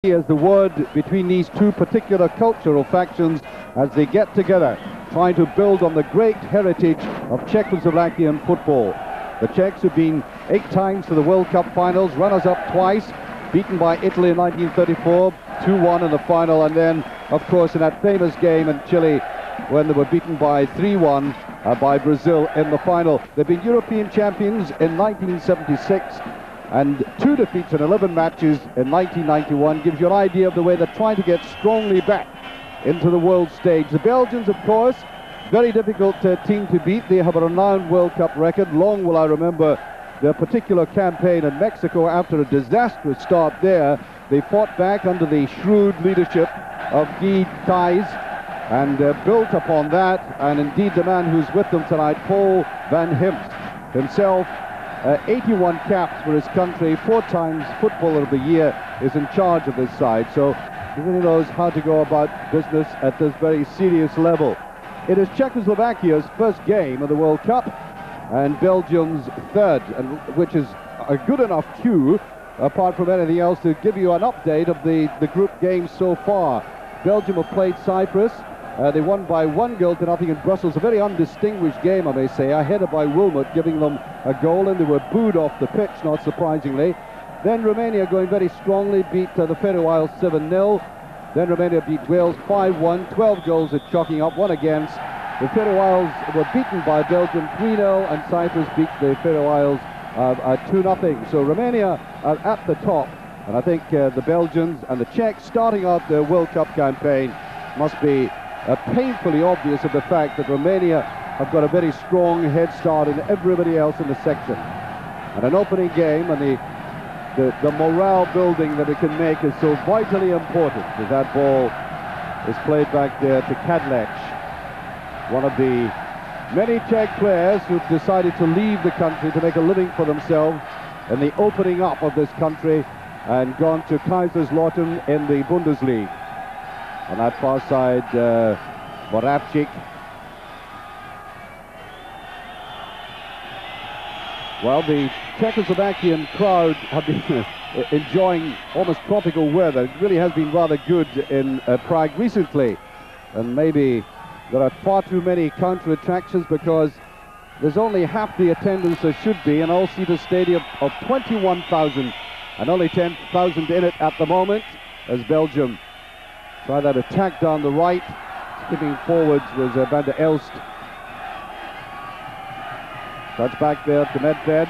Is the word between these two particular cultural factions as they get together, trying to build on the great heritage of Czechoslovakian football. The Czechs have been 8 times to the World Cup finals, runners-up twice, beaten by Italy in 1934, 2-1 in the final, and then, of course, in that famous game in Chile when they were beaten by 3-1 by Brazil in the final. They've been European champions in 1976, and 2 defeats in 11 matches in 1991 gives you an idea of the way they're trying to get strongly back into the world stage. The Belgians, of course, very difficult team to beat. They have a renowned World Cup record. Long will I remember their particular campaign in Mexico after a disastrous start there. They fought back under the shrewd leadership of Guy Thys and built upon that. And indeed, the man who's with them tonight, Paul van Himst, himself, 81 caps for his country, 4 times Footballer of the Year, is in charge of this side. So he really knows how to go about business at this very serious level. It is Czechoslovakia's first game of the World Cup and Belgium's third, and which is a good enough cue, apart from anything else, to give you an update of the group games so far. Belgium have played Cyprus. They won by 1-0 in Brussels. A very undistinguished game, I may say. Headed by Wilmot, giving them a goal, and they were booed off the pitch, not surprisingly. Then Romania going very strongly, beat the Faroe Isles 7-0. Then Romania beat Wales 5-1, 12 goals at chalking up, 1 against. The Faroe Isles were beaten by Belgium 3-0, and Cyprus beat the Faroe Isles 2-0. So Romania are at the top, and I think the Belgians and the Czechs, starting out their World Cup campaign, must be painfully obvious of the fact that Romania have got a very strong head start in everybody else in the section. And an opening game and the morale building that it can make is so vitally important as that ball is played back there to Kadlec, one of the many Czech players who've decided to leave the country to make a living for themselves in the opening up of this country and gone to Kaiserslautern in the Bundesliga. On that far side, Moravcik. Well, the Czechoslovakian crowd have been enjoying almost tropical weather. It really has been rather good in Prague recently. And maybe there are far too many counter attractions because there's only half the attendance there should be. An all-seater stadium of 21,000 and only 10,000 in it at the moment as Belgium try that attack down the right. Skipping forwards was Van der Elst. Touch back there to Medved.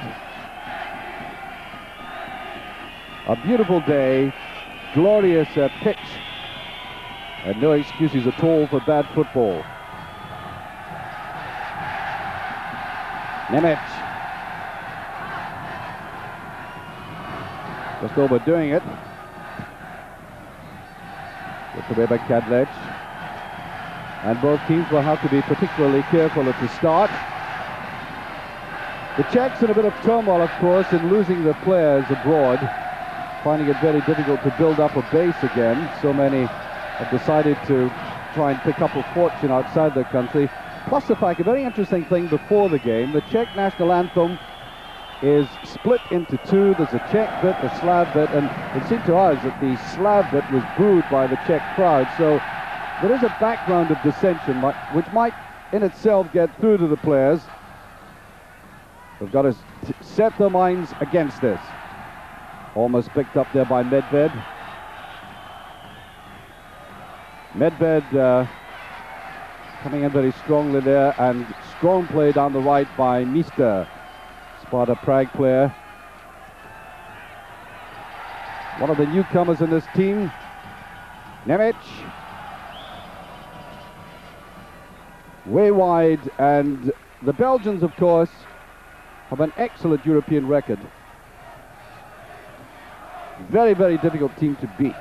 A beautiful day, glorious pitch, and no excuses at all for bad football. Nemec. Just overdoing it. Gets away by Kadlec. And both teams will have to be particularly careful at the start. The Czechs in a bit of turmoil, of course, in losing their players abroad, finding it very difficult to build up a base again. So many have decided to try and pick up a fortune outside their country. Plus the fact, a very interesting thing before the game, the Czech national anthem is split into 2. There's a Czech bit, a Slav bit, and it seemed to us that the Slav bit was booed by the Czech crowd. So there is a background of dissension which might in itself get through to the players. They've got to set their minds against this. Almost picked up there by Medved. Medved coming in very strongly there, and strong play down the right by Mister, Sparta Prague player. One of the newcomers in this team, Nemec. Way wide, and the Belgians, of course, have an excellent European record. Very, very difficult team to beat.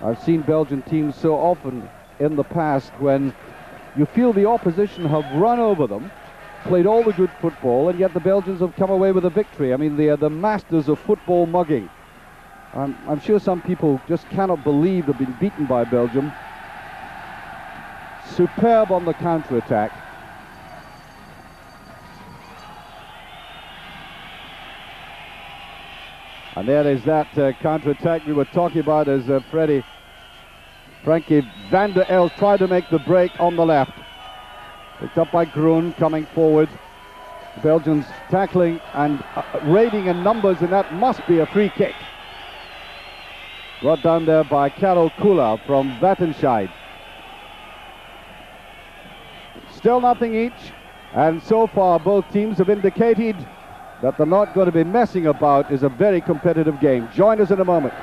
I've seen Belgian teams so often in the past when you feel the opposition have run over them, played all the good football, and yet the Belgians have come away with a victory. I mean, they are the masters of football mugging. I'm sure some people just cannot believe they've been beaten by Belgium. Superb on the counter-attack. And there is that counter-attack we were talking about as Frankie van der Elst tried to make the break on the left. Picked up by Groen coming forward. Belgians tackling and raiding in numbers, and that must be a free kick. Brought down there by Karel Kula from Wattenscheid. Still nothing each, and so far both teams have indicated that they're not going to be messing about. It's a very competitive game. Join us in a moment.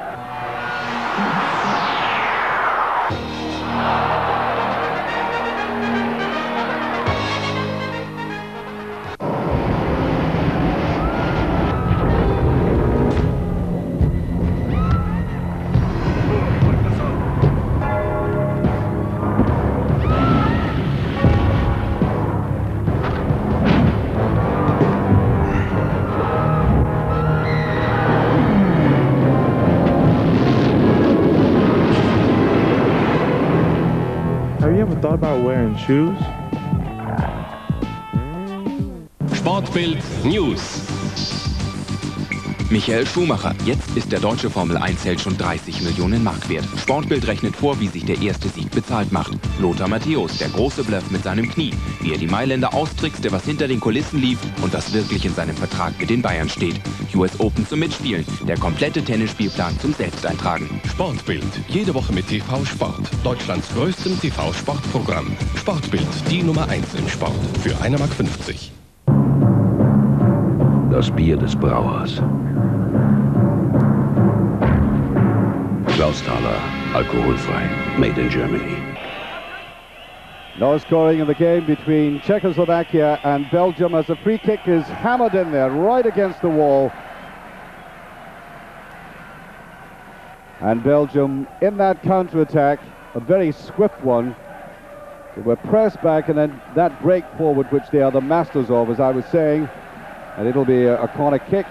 Thought about wearing shoes? Sportbild News. Michael Schumacher. Jetzt ist der deutsche Formel-1-Held schon 30 Millionen Mark wert. Sportbild rechnet vor, wie sich der erste Sieg bezahlt macht. Lothar Matthäus, der große Bluff mit seinem Knie. Wie er die Mailänder austrickste, was hinter den Kulissen lief und was wirklich in seinem Vertrag mit den Bayern steht. US Open zum Mitspielen. Der komplette Tennisspielplan zum Selbsteintragen. Sportbild. Jede Woche mit TV Sport. Deutschlands größtem TV-Sportprogramm. Sportbild. Die Nummer 1 im Sport. Für 1,50 Mark. Das Bier des Brauers. Klausthaler, alkoholfrei, made in Germany. No scoring in the game between Czechoslovakia and Belgium as the free kick is hammered in there, right against the wall. And Belgium in that counter-attack, a very swift one. They were pressed back and then that break forward, which they are the masters of, as I was saying. And it'll be a corner kick.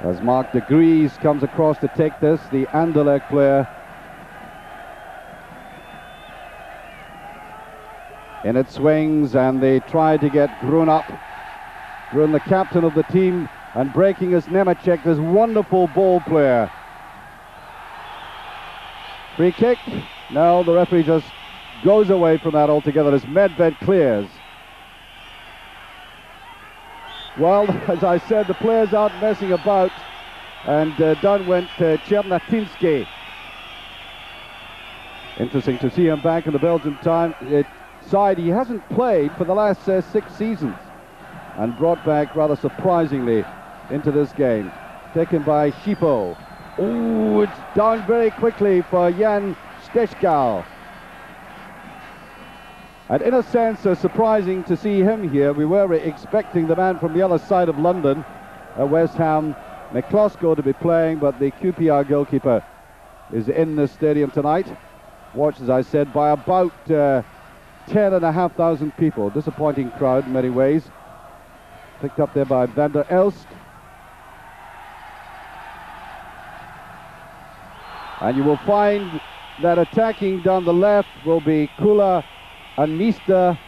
As Mark de Vries comes across to take this, the Anderlecht player. In it swings, and they try to get Groen up. Groen, the captain of the team, and breaking is Nemecek, this wonderful ball player. Free kick. No, the referee just goes away from that altogether as Medved clears. Well, as I said, the players aren't messing about, and down went Czernatinski. Interesting to see him back in the Belgian side. He hasn't played for the last 6 seasons, and brought back rather surprisingly into this game. Taken by Schipo. Oh, it's down very quickly for Jan Stechgal. And in a sense, surprising to see him here. We were expecting the man from the other side of London, West Ham, McCloskey, to be playing, but the QPR goalkeeper is in the stadium tonight. Watched, as I said, by about 10,500 people. Disappointing crowd in many ways. Picked up there by van der Elst. And you will find that attacking down the left will be Kula and Mista,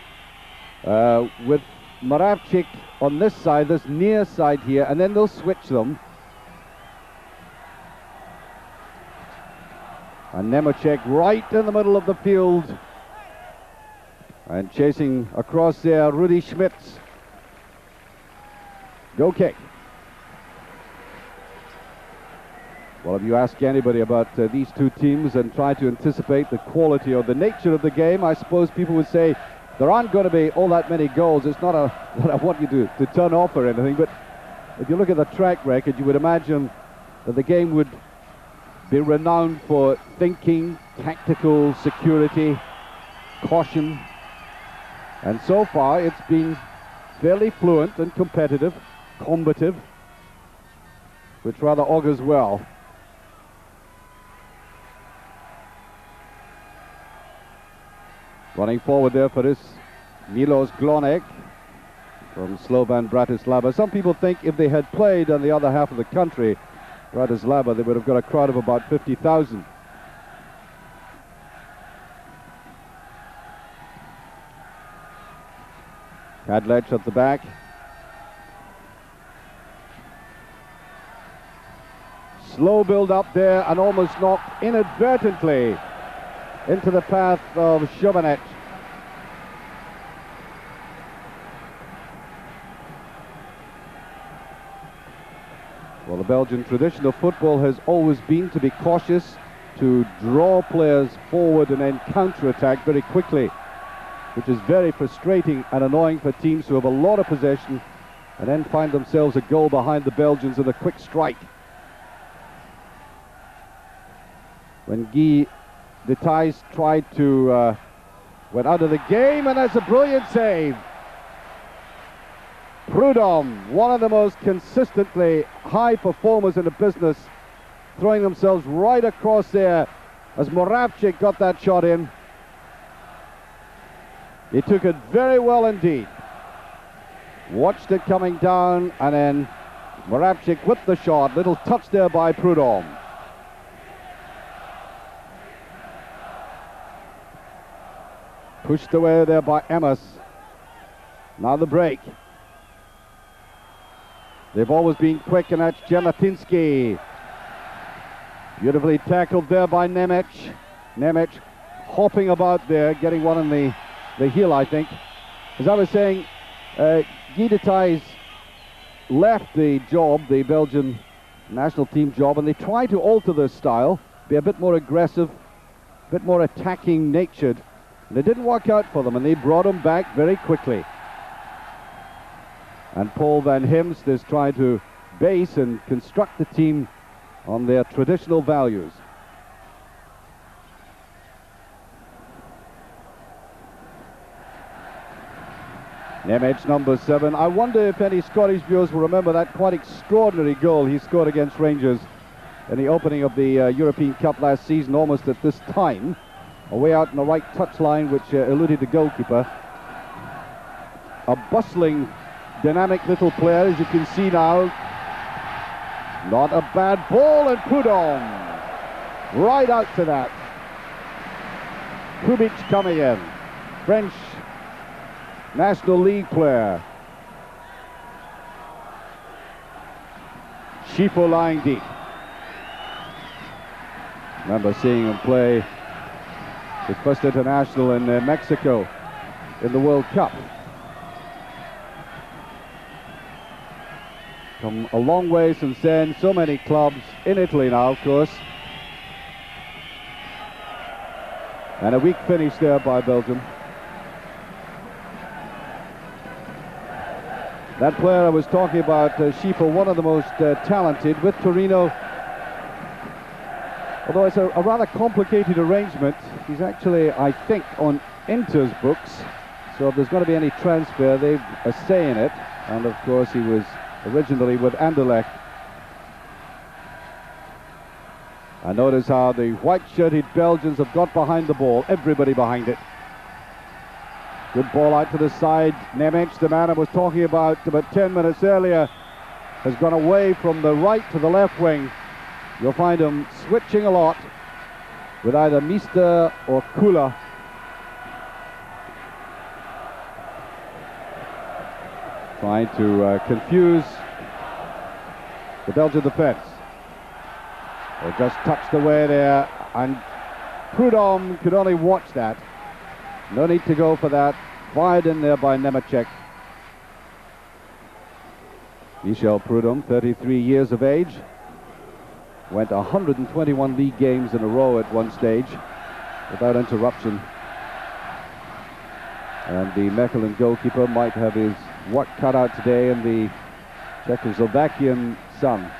with Moravcik on this side, this near side here, and then they'll switch them. And Nemecek right in the middle of the field. And chasing across there, Rudi Schmitz. Goal kick. Well, if you ask anybody about these two teams and try to anticipate the quality or the nature of the game, I suppose people would say there aren't going to be all that many goals. It's not that I want you to turn off or anything, but if you look at the track record, you would imagine that the game would be renowned for thinking, tactical security, caution. And so far, it's been fairly fluent and competitive, combative, which rather augurs well. Running forward there for this, Milos Glonek from Slovan Bratislava. Some people think if they had played on the other half of the country, Bratislava, they would have got a crowd of about 50,000. Kadlec at the back. Slow build up there and almost knocked inadvertently into the path of Chovanec. Well, the Belgian tradition of football has always been to be cautious, to draw players forward and then counter-attack very quickly, which is very frustrating and annoying for teams who have a lot of possession and then find themselves a goal behind the Belgians in a quick strike. When Guy de Thijs tried to went out of the game, and that's a brilliant save. Prudhomme, one of the most consistently high performers in the business, throwing themselves right across there as Moravcik got that shot in. He took it very well indeed. Watched it coming down, and then Moravcik with the shot. Little touch there by Prudhomme. Pushed away there by Emmers. Now the break. They've always been quick, and that's Jelatinsky. Beautifully tackled there by Nemec. Nemec hopping about there, getting one in the heel, I think. As I was saying, Guy de Thijs left the job, the Belgian national team job, and they tried to alter their style, be a bit more aggressive, a bit more attacking natured. And it didn't work out for them, and they brought him back very quickly. And Paul van Himst is trying to base and construct the team on their traditional values. Nemec, number 7. I wonder if any Scottish viewers will remember that quite extraordinary goal he scored against Rangers in the opening of the European Cup last season, almost at this time. Away out on the right touchline, which eluded the goalkeeper. A bustling, dynamic little player, as you can see now. Not a bad ball, and Prudhomme right out to that. Kubic coming in. French National League player. Schifo lying deep. Remember seeing him play his first international in Mexico in the World Cup. Come a long way since then. So many clubs in Italy now, of course. And a weak finish there by Belgium. That player I was talking about, Schifo, one of the most talented with Torino. Although it's a rather complicated arrangement, he's actually, I think, on Inter's books. So if there's going to be any transfer, they've a say in it. And of course, he was originally with Anderlecht. And notice how the white-shirted Belgians have got behind the ball, everybody behind it. Good ball out to the side. Nemec, the man I was talking about 10 minutes earlier, has gone away from the right to the left wing. You'll find him switching a lot with either Mister or Kula. Trying to confuse the Belgian defense. They just touched away there, and Prudhomme could only watch that. No need to go for that. Fired in there by Nemecek. Michel Prudhomme, 33 years of age. Went 121 league games in a row at one stage without interruption. And the Mechelen goalkeeper might have his work cut out today in the Czechoslovakian sun.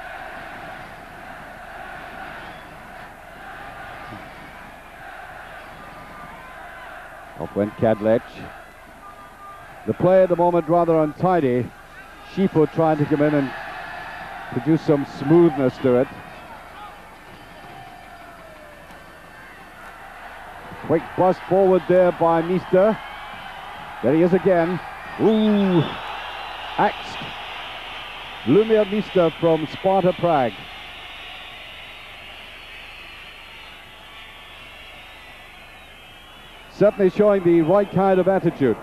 Off went Kadlec. The play at the moment rather untidy. Schifo trying to come in and produce some smoothness to it. Quick bust forward there by Mister. There he is again. Ooh, axed. Lumir Mister from Sparta Prague. Certainly showing the right kind of attitude.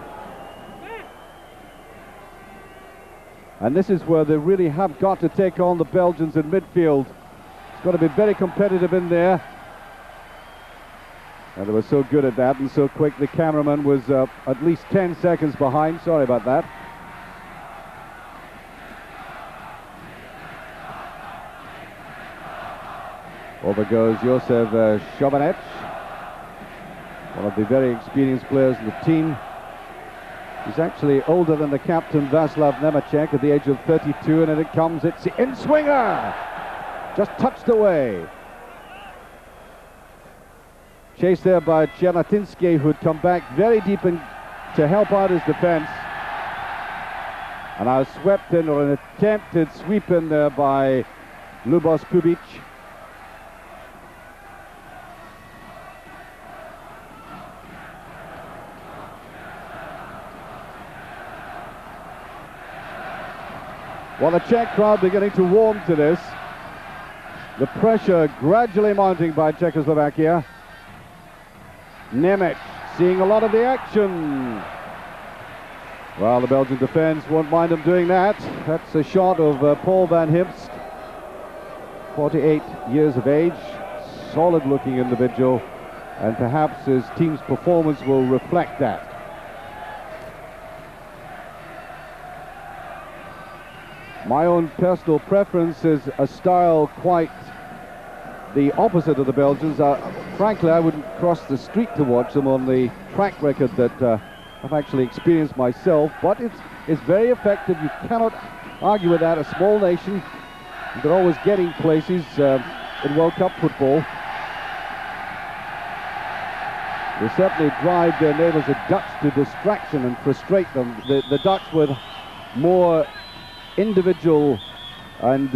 And this is where they really have got to take on the Belgians in midfield got to be very competitive in there. And they were so good at that and so quick. The cameraman was at least 10 seconds behind. Sorry about that. Over goes Josef Šobanec, one of the very experienced players in the team. He's actually older than the captain, Václav Nemeček, at the age of 32, and it comes, it's the in-swinger! Just touched away. Chased there by Černatinski, who'd come back very deep in to help out his defense. And I was swept in, or an attempted sweep in there by Lubos Kubic. Well, the Czech crowd beginning to warm to this. The pressure gradually mounting by Czechoslovakia. Nemec seeing a lot of the action. Well, the Belgian defense won't mind him doing that. That's a shot of Paul van Himst, 48 years of age, solid looking individual, and perhaps his team's performance will reflect that. My own personal preference is a style quite the opposite of the Belgians. Frankly, I wouldn't cross the street to watch them on the track record that I've actually experienced myself, but it's very effective. You cannot argue with that. A small nation, they're always getting places in World Cup football. They certainly drive their neighbours, the Dutch, to distraction and frustrate them. The Dutch with more individual and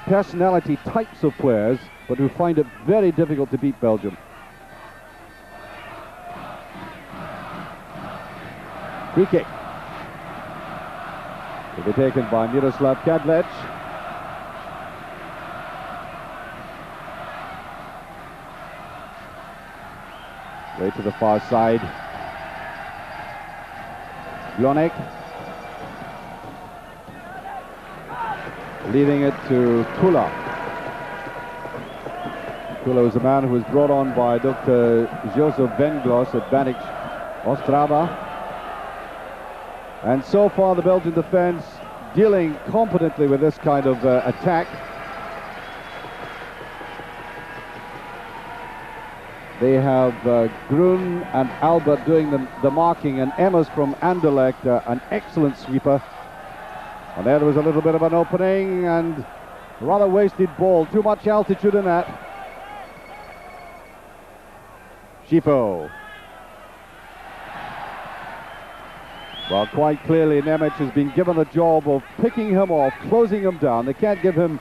personality types of players, but who find it very difficult to beat Belgium. Free kick. To be taken by Miroslav Kadlec. Way to the far side. Glonek. Leaving it to Kula. Kula was a man who was brought on by Dr. Josef Venglos at Banic Ostrava. And so far the Belgian defense dealing competently with this kind of attack. They have Grun and Albert doing the marking, and Emmers from Anderlecht, an excellent sweeper. And there was a little bit of an opening and rather wasted ball. Too much altitude in that. Schifo. Well, quite clearly Nemec has been given the job of picking him off, closing him down. They can't give him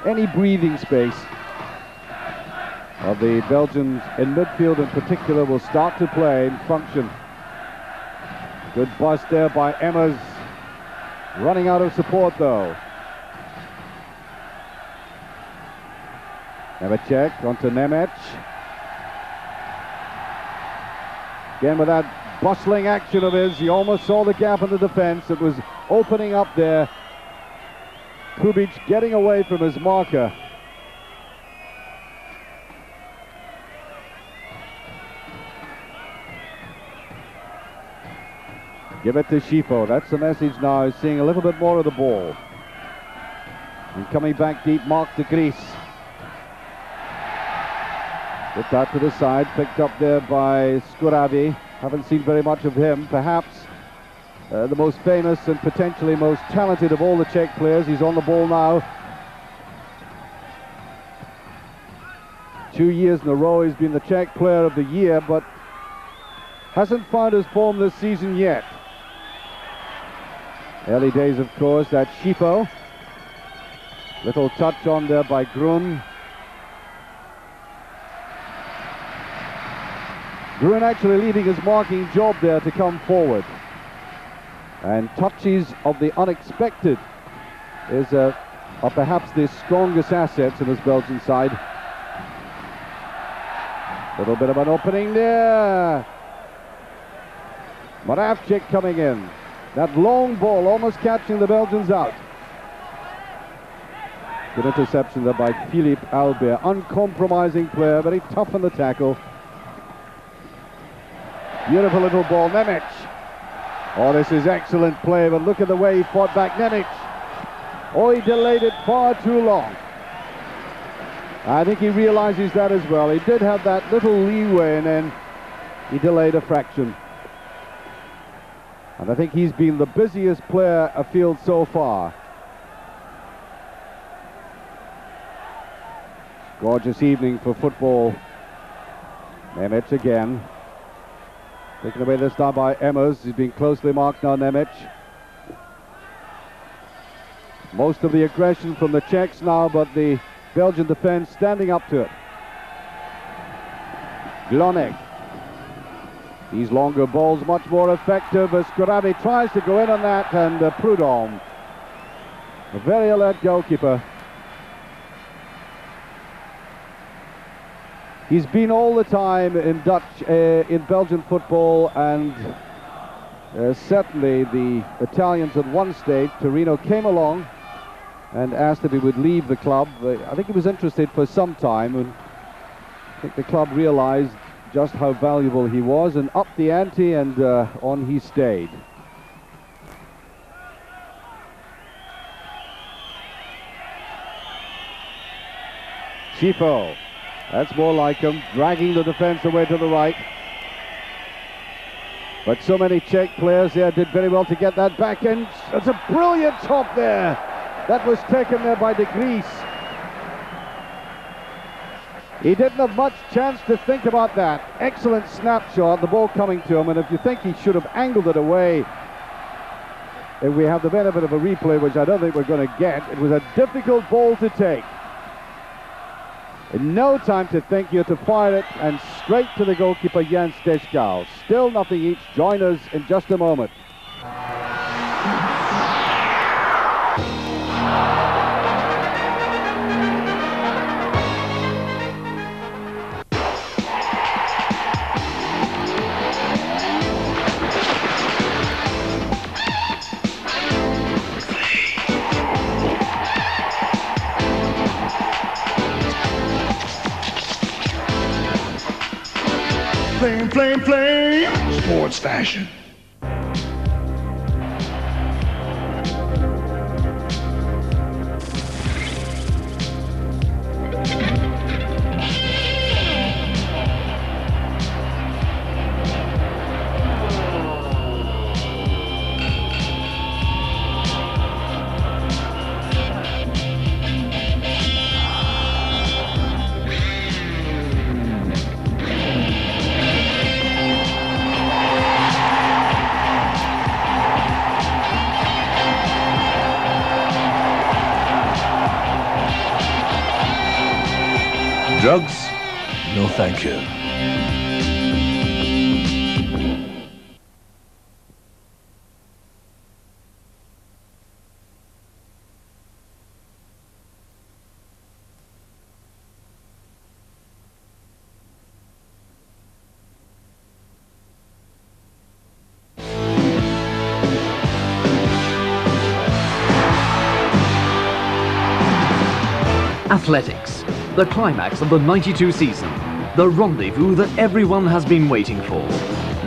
any breathing space. Well, the Belgians in midfield in particular will start to play and function. Good bust there by Emmers. Running out of support though. Nemeček onto Nemec. Again with that bustling action of his, he almost saw the gap in the defense. It was opening up there. Kubic getting away from his marker. Give it to Schifo. That's the message now, seeing a little bit more of the ball. And coming back deep, Mark de Vries. Put that to the side, picked up there by Skuravi. Haven't seen very much of him. Perhaps the most famous and potentially most talented of all the Czech players. He's on the ball now. 2 years in a row he's been the Czech Player of the Year, but hasn't found his form this season yet. Early days, of course, that's Schifo. Little touch on there by Grun. Grun actually leaving his marking job there to come forward. And touches of the unexpected are perhaps the strongest assets in this Belgian side. Little bit of an opening there. Moravcik coming in. That long ball almost catching the Belgians out. Good interception there by Philippe Albert. Uncompromising player, very tough on the tackle. Beautiful little ball, Nemec. Oh, this is excellent play, but look at the way he fought back, Nemec. Oh, he delayed it far too long. I think he realizes that as well. He did have that little leeway, and then he delayed a fraction. And I think he's been the busiest player afield so far. Gorgeous evening for football. Nemec again. Taken away this time by Emmers. He's been closely marked now, Nemec. Most of the aggression from the Czechs now, but the Belgian defense standing up to it. Glonek. These longer balls much more effective as Skurabi tries to go in on that, and Prudhomme, a very alert goalkeeper. He's been all the time in in Belgian football, and certainly the Italians at one stage, Torino came along and asked if he would leave the club. I think he was interested for some time, and I think the club realized just how valuable he was and upped the ante, and on he stayed. Schifo, that's more like him, dragging the defense away to the right. But so many Czech players there did very well to get that back in. It's a brilliant top there. That was taken there by De Vries. He didn't have much chance to think about that. Excellent snapshot, the ball coming to him, and if you think he should have angled it away, if we have the benefit of a replay, which I don't think we're going to get, it was a difficult ball to take. In no time to think, you had to fire it, and straight to the goalkeeper Jan Stechkau. Still nothing each. Join us in just a moment. Flame, flame, flame. Sports fashion. Drugs? No, thank you. Athletics, the climax of the 92 season, the rendezvous that everyone has been waiting for.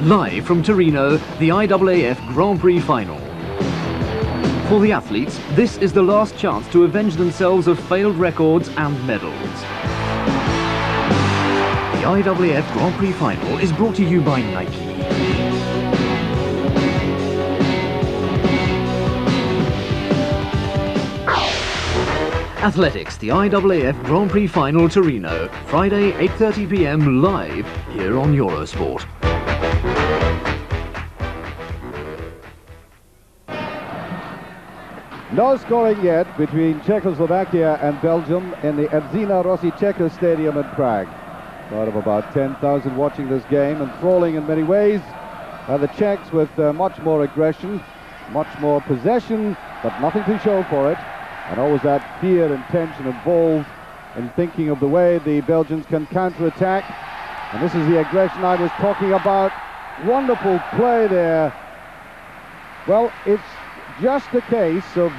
Live from Torino, the IAAF Grand Prix final. For the athletes, this is the last chance to avenge themselves of failed records and medals. The IAAF Grand Prix final is brought to you by Nike. Athletics, the IAAF Grand Prix Final Torino, Friday 8:30 p.m. live here on Eurosport. No scoring yet between Czechoslovakia and Belgium in the Edzina Rosiceka Stadium in Prague. Crowd of about 10,000 watching this game, enthralling in many ways. The Czechs with much more aggression, much more possession, but nothing to show for it. And always that fear and tension involved in thinking of the way the Belgians can counter-attack. And this is the aggression I was talking about. Wonderful play there. Well, it's just a case of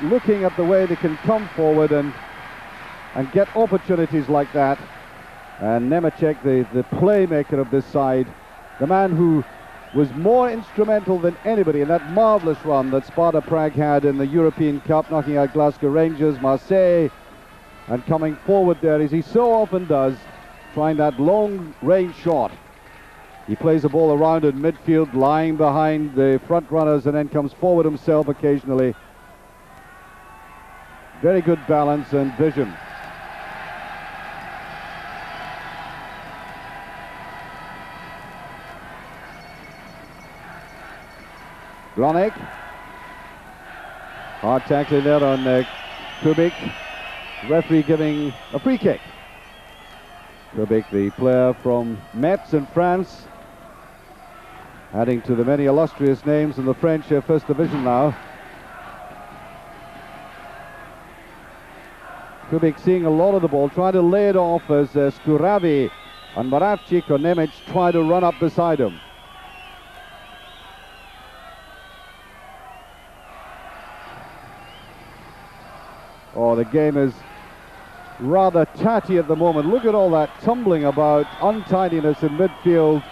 looking at the way they can come forward and and get opportunities like that. And Nemeček, the playmaker of this side, the man who was more instrumental than anybody in that marvellous run that Sparta Prague had in the European Cup, knocking out Glasgow Rangers, Marseille, and coming forward there, as he so often does, trying that long-range shot. He plays the ball around in midfield, lying behind the front runners, and then comes forward himself occasionally. Very good balance and vision. Gronek. Hard tackling there on Kubik. Referee giving a free kick. Kubik, the player from Metz in France, adding to the many illustrious names in the French First Division now. Kubik seeing a lot of the ball, trying to lay it off as Skuravi and Moravcik or Nemec try to run up beside him. Oh, the game is rather tatty at the moment. Look at all that tumbling about, untidiness in midfield.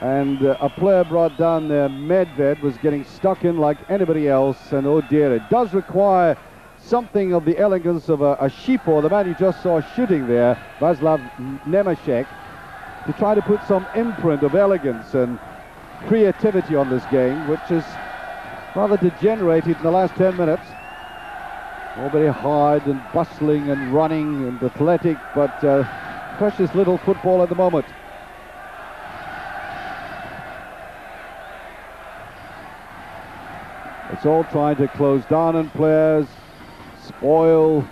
And a player brought down there, Medved, was getting stuck in like anybody else. And oh dear, it does require something of the elegance of a Šipo, the man you just saw shooting there, Václav Nemeček, to try to put some imprint of elegance and creativity on this game, which is rather degenerated in the last 10 minutes. All very hard and bustling and running and athletic, but precious little football at the moment. It's all trying to close down on players, spoil,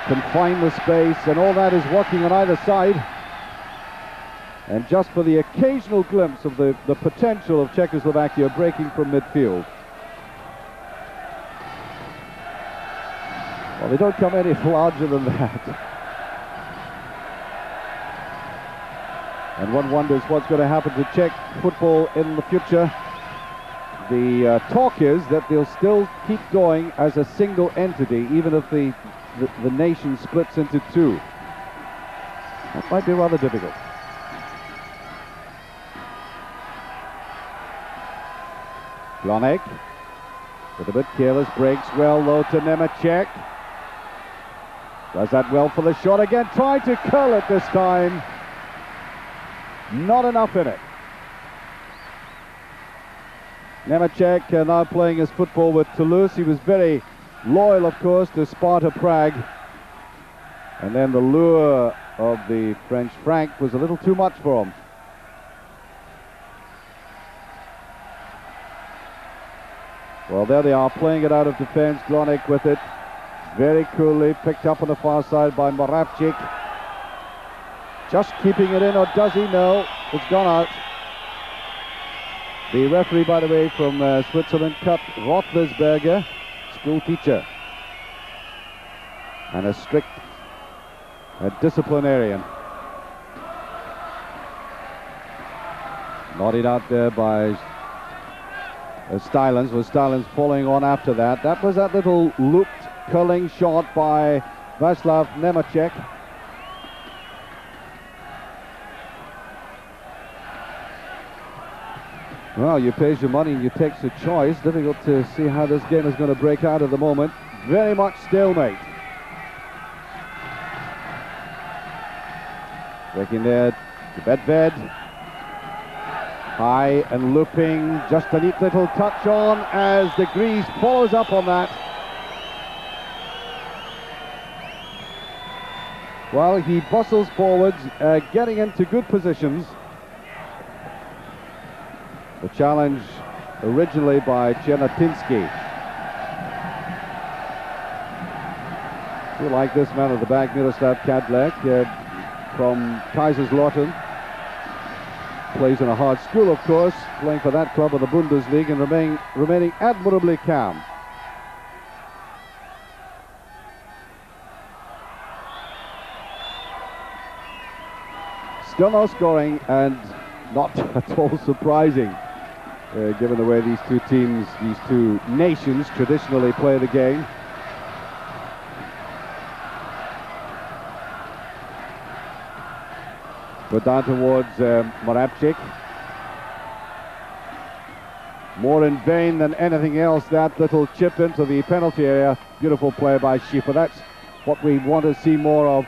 confine the space, and all that is working on either side. And just for the occasional glimpse of the potential of Czechoslovakia breaking from midfield. Well, they don't come any larger than that. And one wonders what's going to happen to Czech football in the future. The talk is that they'll still keep going as a single entity, even if the nation splits into two. That might be rather difficult. Gronek, with a bit careless, breaks well low to Nemeček. Does that well for the shot again, tried to curl it this time. Not enough in it. Nemeček now playing his football with Toulouse. He was very loyal, of course, to Sparta Prague. And then the lure of the French franc was a little too much for him. Well, there they are, playing it out of defense. Gronek with it. Very coolly picked up on the far side by Moravcik. Just keeping it in, or does he? No, it's gone out. The referee, by the way, from Switzerland, Kurt Roethlisberger, school teacher, and a strict disciplinarian. Nodded out there by Stylens, with Stylens following on after that. That was that little looped, curling shot by Václav Nemeček. Well, you pays your money and you takes your choice. Difficult to see how this game is going to break out at the moment. Very much stalemate. Breaking there to Medved. High and looping. Just a neat little touch on as De Gries follows up on that. Well, he bustles forwards, getting into good positions. The challenge originally by Czernatinsky. You like this man at the back, Miroslav Kadlec from Kaiserslautern. Plays in a hard school, of course, playing for that club in the Bundesliga and remaining admirably calm. Still no scoring, and not at all surprising. Given the way these two teams, these two nations traditionally play the game. Put down towards Moravcik. More in vain than anything else, that little chip into the penalty area. Beautiful play by Schiffer. That's what we want to see more of.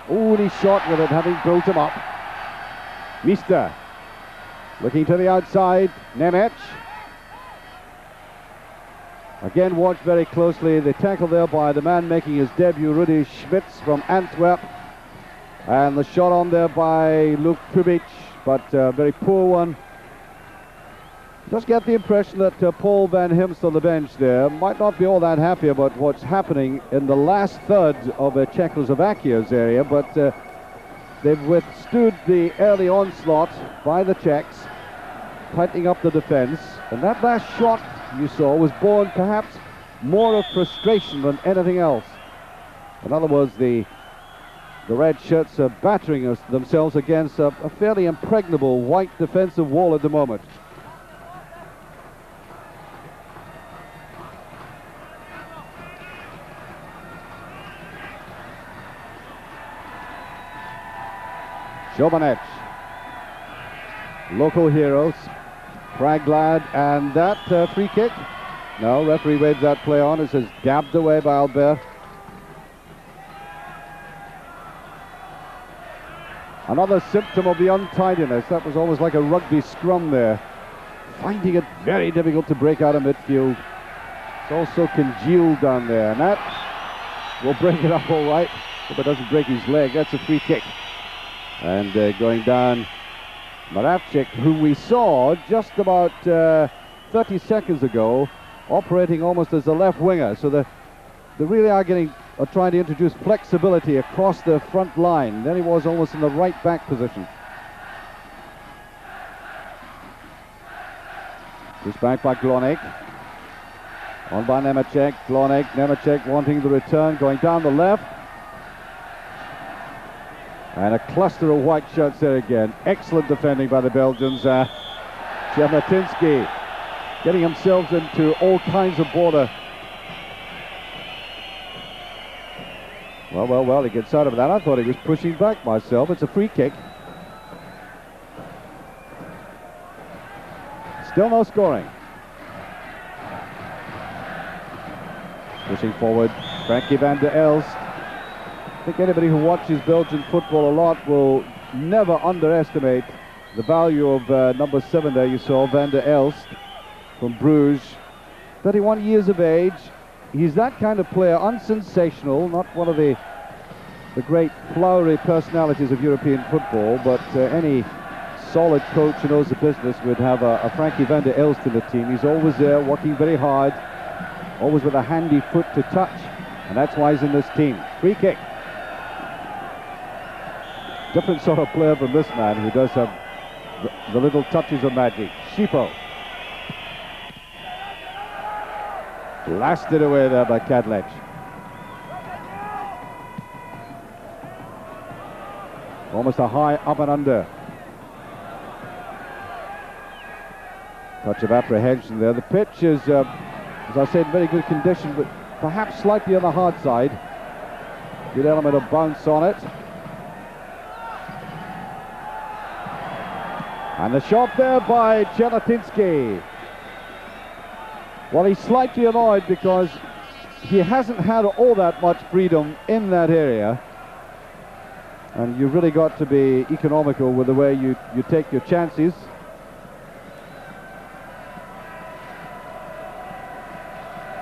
Oh, and he shot with it, having built him up. Mister looking to the outside. Nemec. Again, watch very closely. The tackle there by the man making his debut, Rudi Schmitz from Antwerp. And the shot on there by Luke Kubic, but a very poor one. Just get the impression that Paul Van Himst on the bench there might not be all that happy about what's happening in the last third of Czechoslovakia's area, but they've withstood the early onslaught by the Czechs, tightening up the defense. And that last shot you saw was born perhaps more of frustration than anything else. In other words, the red shirts are battering themselves against a fairly impregnable white defensive wall at the moment. Jobanec, local heroes, Prague lad, and that free kick. No, referee waves that play on. It says dabbed away by Albert. Another symptom of the untidiness. That was almost like a rugby scrum there. Finding it very difficult to break out of midfield. It's also congealed down there, and that will break it up all right. Hope it doesn't break his leg. That's a free kick. And going down, Moravcik, whom we saw just about 30 seconds ago, operating almost as a left winger. So they really are trying to introduce flexibility across the front line. Then he was almost in the right back position. Pushed back by Glonek. On by Nemecek. Glonek, Nemecek wanting the return, going down the left. And a cluster of white shirts there again. Excellent defending by the Belgians. Chernatinsky getting themselves into all kinds of border. Well, he gets out of that. I thought he was pushing back myself. It's a free kick. Still no scoring. Pushing forward, Frankie van der Elst. I think anybody who watches Belgian football a lot will never underestimate the value of number 7 there. You saw Van der Elst from Bruges, 31 years of age. He's that kind of player, unsensational, not one of the great flowery personalities of European football, but any solid coach who knows the business would have a Frankie van der Elst in the team. He's always there, working very hard, always with a handy foot to touch, and that's why he's in this team. Free kick. Different sort of player from this man, who does have the little touches of magic. Schiffer. Blasted away there by Kadlec. Almost a high up and under. Touch of apprehension there. The pitch is, as I said, in very good condition, but perhaps slightly on the hard side. Good element of bounce on it. And the shot there by Chernatinsky. Well, he's slightly annoyed because he hasn't had all that much freedom in that area. And you've really got to be economical with the way you take your chances.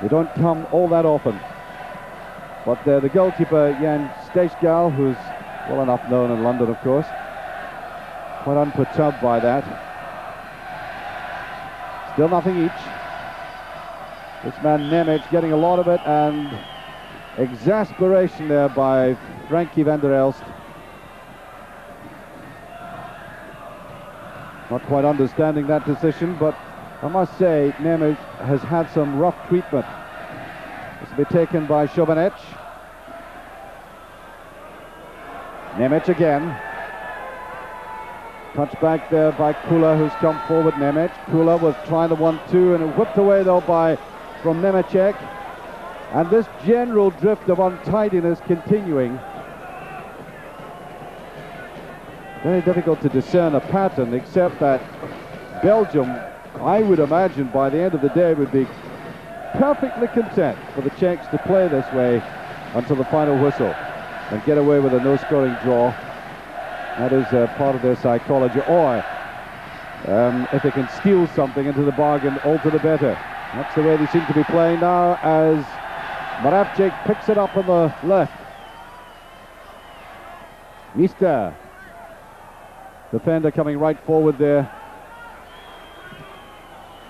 They don't come all that often. But the goalkeeper, Jan Stejskal, who's well enough known in London, of course, quite unperturbed by that. Still nothing each. This man Nemec getting a lot of it, and exasperation there by Frankie van der Elst. Not quite understanding that decision, but I must say Nemec has had some rough treatment. This will be taken by Jobanec. Nemec again. Touch back there by Kula, who's come forward. Nemec. Kula was trying the 1-2 and whipped away though from Nemecek. And this general drift of untidiness continuing. very difficult to discern a pattern, except that Belgium, I would imagine by the end of the day, would be perfectly content for the Czechs to play this way until the final whistle and get away with a no-scoring draw. That is part of their psychology. Or if they can steal something into the bargain, all to the better. That's the way they seem to be playing now, as Moravcik picks it up on the left. Mister, defender coming right forward there.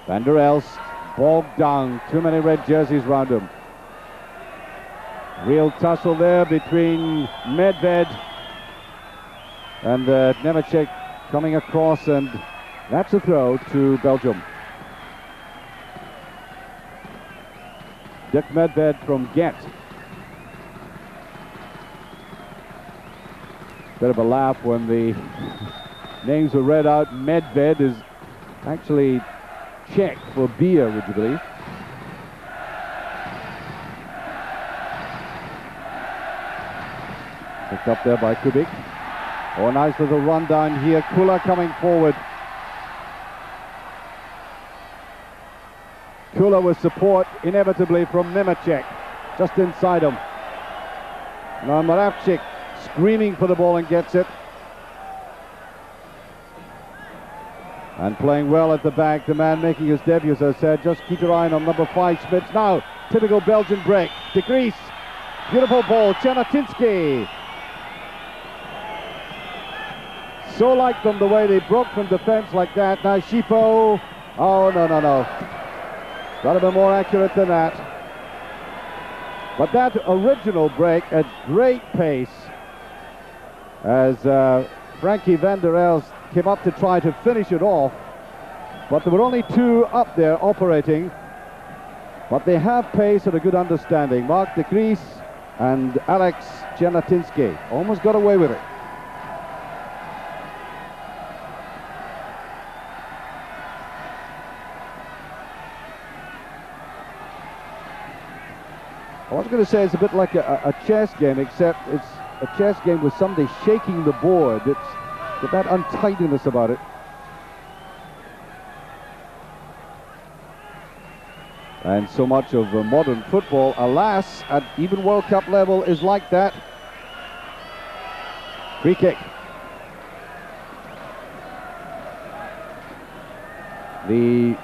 Van der Elst bogged down, too many red jerseys round him. Real tussle there between Medved and Nemecek coming across, and that's a throw to Belgium. Dick Medved from Ghent. Bit of a laugh when the names were read out. Medved is actually Czech for beer, would you believe? Picked up there by Kubik. Oh, a nice little run down here. Kula coming forward. Kula with support inevitably from Nemecek, just inside him. Now Moravcik screaming for the ball and gets it. And playing well at the back, the man making his debut, as I said. Just keep your eye on number 5, Smits. Now, typical Belgian break. De Vries, beautiful ball. Czernatinski. So like them the way they broke from defense like that. Now Schifo. Oh, no. Got to be more accurate than that. But that original break at great pace, as Frankie van der Elst came up to try to finish it off, but there were only 2 up there operating, but they have pace and a good understanding. Mark de Vries and Alex Czernatinski almost got away with it. I was going to say it's a bit like a chess game, except it's a chess game with somebody shaking the board. It's got that untidiness about it. And so much of modern football, alas, at even World Cup level, is like that. Free kick. The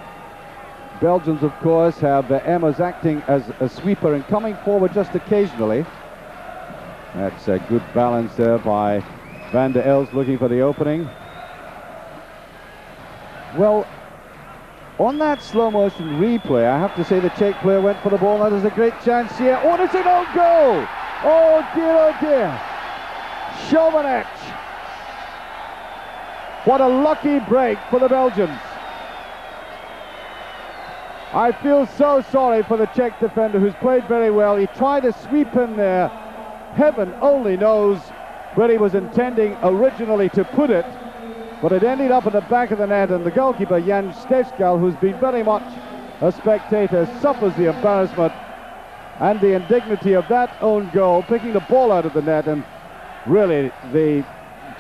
Belgians, of course, have Emmers acting as a sweeper and coming forward just occasionally. That's a good balance there by Van der Elst, looking for the opening. Well, on that slow motion replay, I have to say the Czech player went for the ball. That is a great chance here. Oh, it's an own goal! Oh dear. Chauvenet. What a lucky break for the Belgians. I feel so sorry for the Czech defender, who's played very well. He tried to sweep in there. Heaven only knows where he was intending originally to put it, but it ended up in the back of the net, and the goalkeeper, Jan Steskal, who's been very much a spectator, suffers the embarrassment and the indignity of that own goal, picking the ball out of the net, and really, the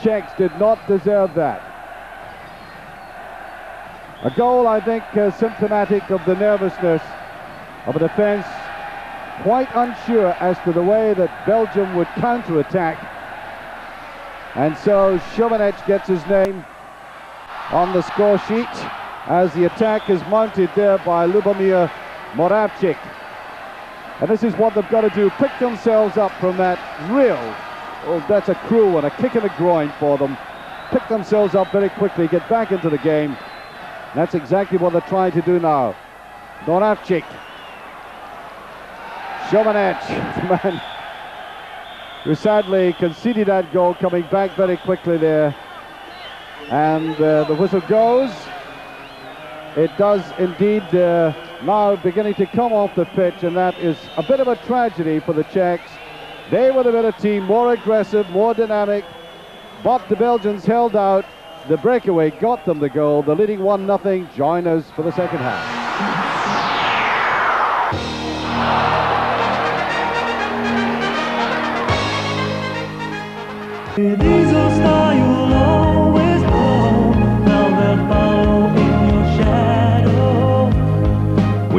Czechs did not deserve that. A goal, I think, symptomatic of the nervousness of a defence, quite unsure as to the way that Belgium would counter-attack. And so Chauvenet gets his name on the score sheet as the attack is mounted there by Lubomir Moravcik. And this is what they've got to do, pick themselves up from that that's a cruel one, a kick in the groin for them. Pick themselves up very quickly, get back into the game. That's exactly what they're trying to do now. Moravcik. Chauvenet, the man who sadly conceded that goal, coming back very quickly there. And the whistle goes. It does indeed now beginning to come off the pitch, and that is a bit of a tragedy for the Czechs. They were the better team, more aggressive, more dynamic, but the Belgians held out. The breakaway got them the goal. They're leading 1-0. Join us for the second half. Kdy zostajú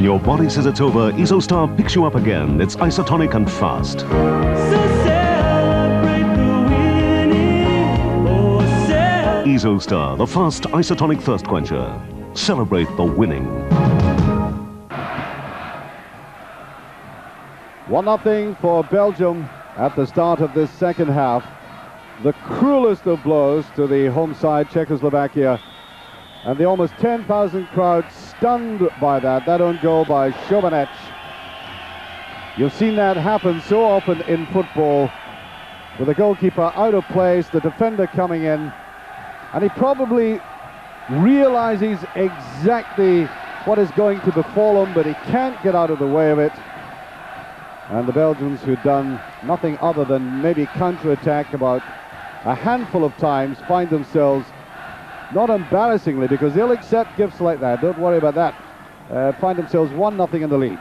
your body says it's over, Isostar picks you up again. It's isotonic and fast. Isostar, the fast isotonic thirst quencher. Celebrate the winning. 1-0 for Belgium at the start of this second half. The cruelest of blows to the home side, Czechoslovakia. And the almost 10,000 crowd stunned by that own goal by Chovanec. You've seen that happen so often in football, with the goalkeeper out of place, the defender coming in, and he probably realizes exactly what is going to befall him, but he can't get out of the way of it. And the Belgians, who'd done nothing other than maybe counter-attack about a handful of times, find themselves, not embarrassingly, because they'll accept gifts like that, don't worry about that, find themselves 1-0 in the lead.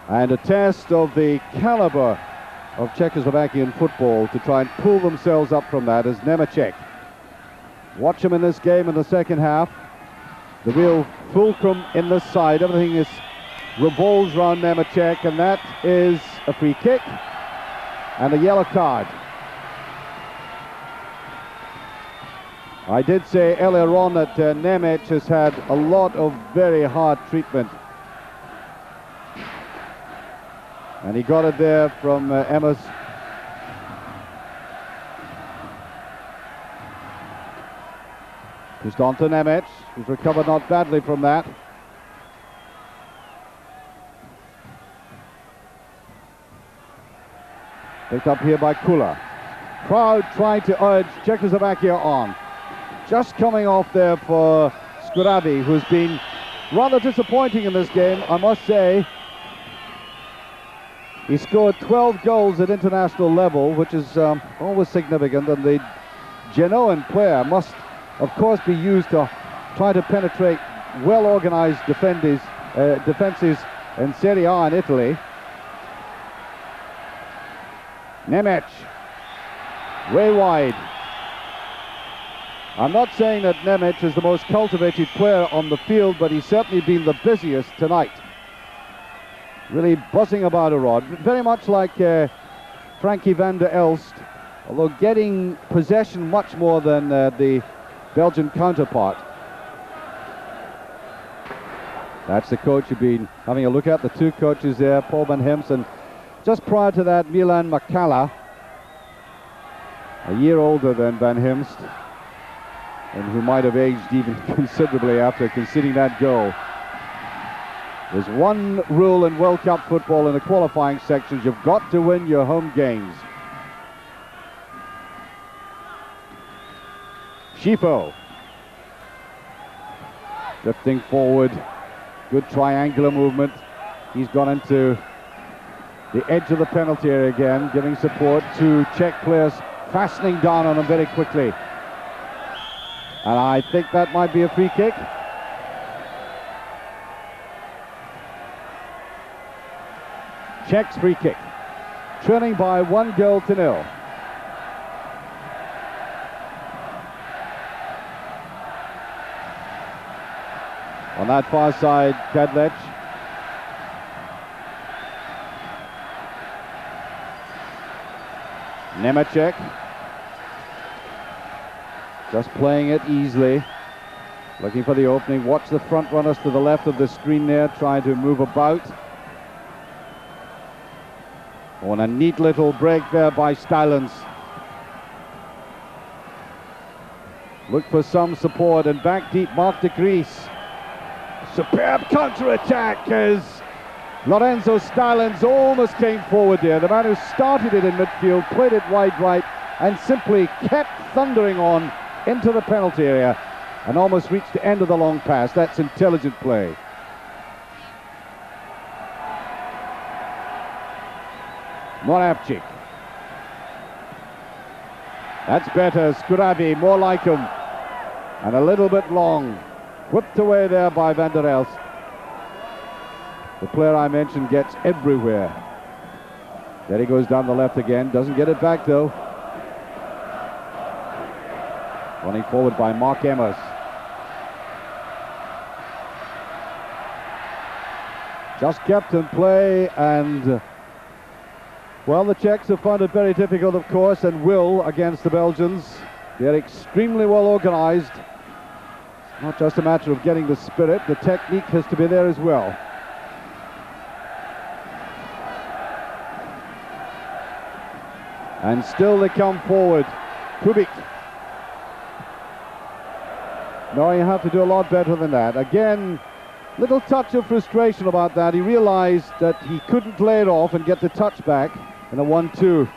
And a test of the caliber of Czechoslovakian football to try and pull themselves up from that is Nemeček. Watch him in this game in the second half. The real fulcrum in this side. Everything revolves around Nemeček, and that is a free kick and a yellow card. I did say earlier on that Nemec has had a lot of very hard treatment. And he got it there from Emmers. Just on to Nemec, who's recovered not badly from that. Picked up here by Kula. Crowd trying to urge Czechoslovakia on. Just coming off there for Skuravi, who's been rather disappointing in this game, I must say. He scored 12 goals at international level, which is always significant, and the Genoan player must, of course, be used to try to penetrate well-organized defenses in Serie A in Italy. Nemec, way wide. I'm not saying that Nemec is the most cultivated player on the field, but he's certainly been the busiest tonight. Really buzzing about a rod, very much like Frankie van der Elst, although getting possession much more than the Belgian counterpart. That's the coach you've been having a look at, the two coaches there, Paul van Himst, and just prior to that, Milan Makala, a year older than Van Himst, and who might have aged even considerably after conceding that goal. There's one rule in World Cup football in the qualifying sections: you've got to win your home games. Schifo drifting forward, good triangular movement. He's gone into the edge of the penalty area again, giving support to Czech players fastening down on him very quickly. And I think that might be a free kick. Czech's free kick, trailing by 1-0. On that far side, Kadlec. Nemeček, just playing it easily, looking for the opening. Watch the front runners to the left of the screen there, trying to move about. On a neat little break there by Stylens. Look for some support, and back deep, Mark de Vries. Superb counter-attack as Lorenzo Stylens almost came forward there. The man who started it in midfield, played it wide right, and simply kept thundering on into the penalty area and almost reached the end of the long pass. That's intelligent play. Moravchik. That's better. Skuravi, more like him. And a little bit long. Whipped away there by van der Elst. The player I mentioned gets everywhere. There he goes down the left again. Doesn't get it back though. Running forward by Mark Emmers. just kept in play, and well, the Czechs have found it very difficult, of course, and will against the Belgians. They're extremely well organized. It's not just a matter of getting the spirit, the technique has to be there as well. And still they come forward. Kubik. No, you have to do a lot better than that. Again, little touch of frustration about that. He realized that he couldn't play it off and get the touch back in a 1-2.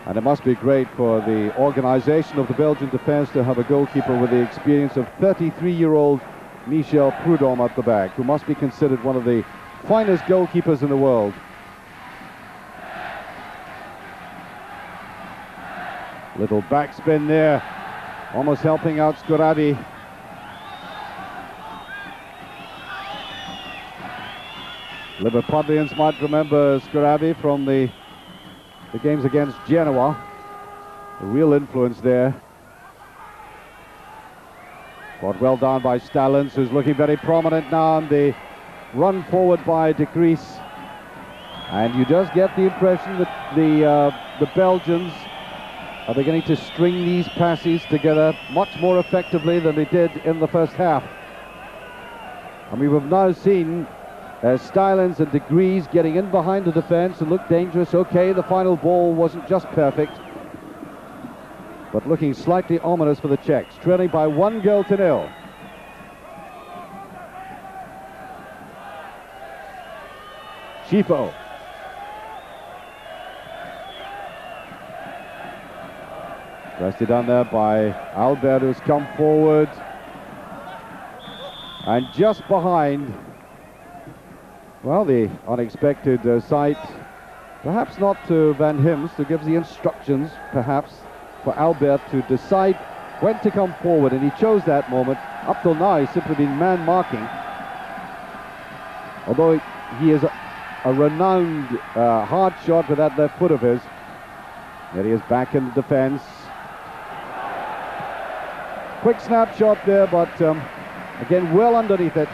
And it must be great for the organization of the Belgian defense to have a goalkeeper with the experience of 33-year-old Michel Prudhomme at the back, who must be considered one of the finest goalkeepers in the world. Little backspin there, almost helping out Scorabi. Liverpudlians might remember Scorabi from the games against Genoa. A real influence there. Brought well down by Stalins, who's looking very prominent now on the run forward by De Vries. And you just get the impression that the Belgians are beginning to string these passes together much more effectively than they did in the first half. I mean, we've now seen Stylens and De Vries getting in behind the defense and look dangerous. Okay, the final ball wasn't just perfect, but looking slightly ominous for the Czechs, trailing by 1-0. Schifo. Pressed it on there by Albert, who's come forward. And just behind, well, the unexpected sight, perhaps not to Van Hims, who gives the instructions, perhaps, for Albert to decide when to come forward, and he chose that moment. Up till now, he's simply been man-marking. Although he is a renowned hard shot with that left foot of his. There he is back in the defense. Quick snapshot there, but again, well underneath it.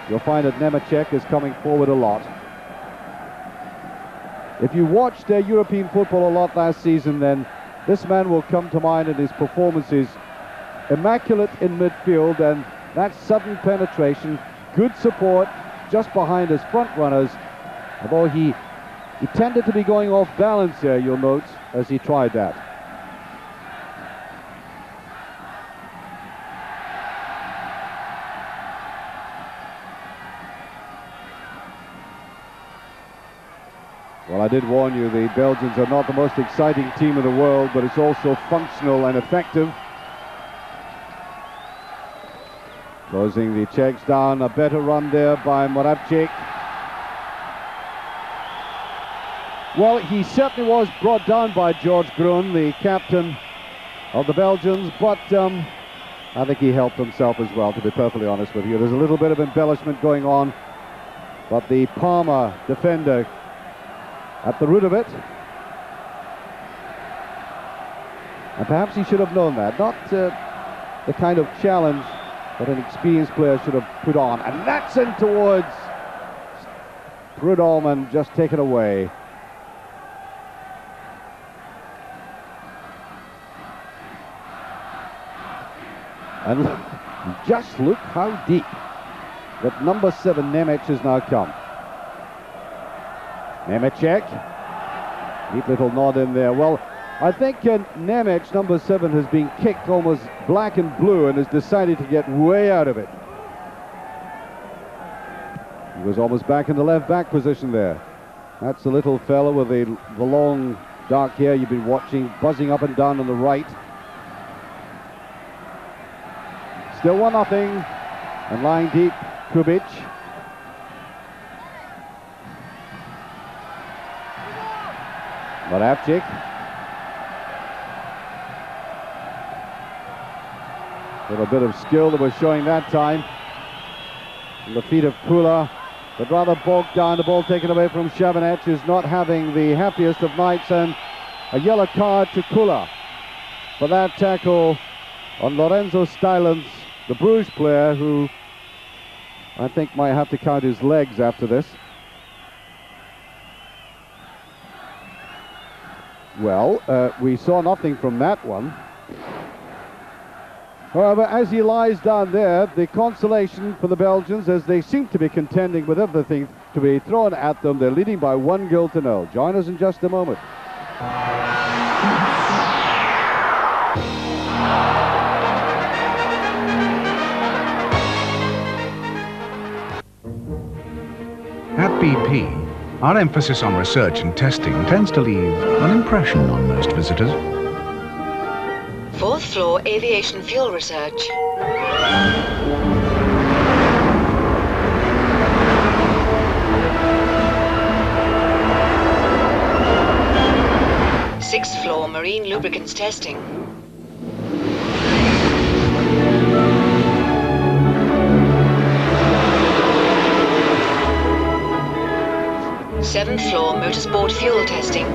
You'll find that Nemecek is coming forward a lot. If you watched European football a lot last season, then this man will come to mind in his performances. Immaculate in midfield, and that sudden penetration, good support just behind his front runners. Although he tended to be going off balance here, you'll note, as he tried that. Well, I did warn you, the Belgians are not the most exciting team in the world, but it's also functional and effective. Closing the Czechs down, a better run there by Moravcik. Well, he certainly was brought down by George Grun, the captain of the Belgians, but I think he helped himself as well, to be perfectly honest with you. There's a little bit of embellishment going on, but the Parma defender at the root of it. And perhaps he should have known that. Not the kind of challenge that an experienced player should have put on. And that's in towards Prudhomme and just taken away. And just look how deep that number 7 Nemec has now come. Nemecek, neat little nod in there. Well, I think Nemec, number 7, has been kicked almost black and blue and has decided to get way out of it. He was almost back in the left back position there. That's the little fella with the long dark hair you've been watching, buzzing up and down on the right. Still 1-0, and lying deep, Kubic. Moravcik. With a bit of skill that was showing that time. And the feet of Kula, but rather bogged down. The ball taken away from Shabanec, who's not having the happiest of nights, and a yellow card to Kula for that tackle on Lorenzo Stylens. the Bruges player, who I think might have to count his legs after this. Well, we saw nothing from that one. However, as he lies down there, the consolation for the Belgians, as they seem to be contending with everything to be thrown at them, they're leading by 1-0. Join us in just a moment. At BP, our emphasis on research and testing tends to leave an impression on most visitors. 4th floor aviation fuel research. Sixth floor marine lubricants testing. Seventh floor motorsport fuel testing.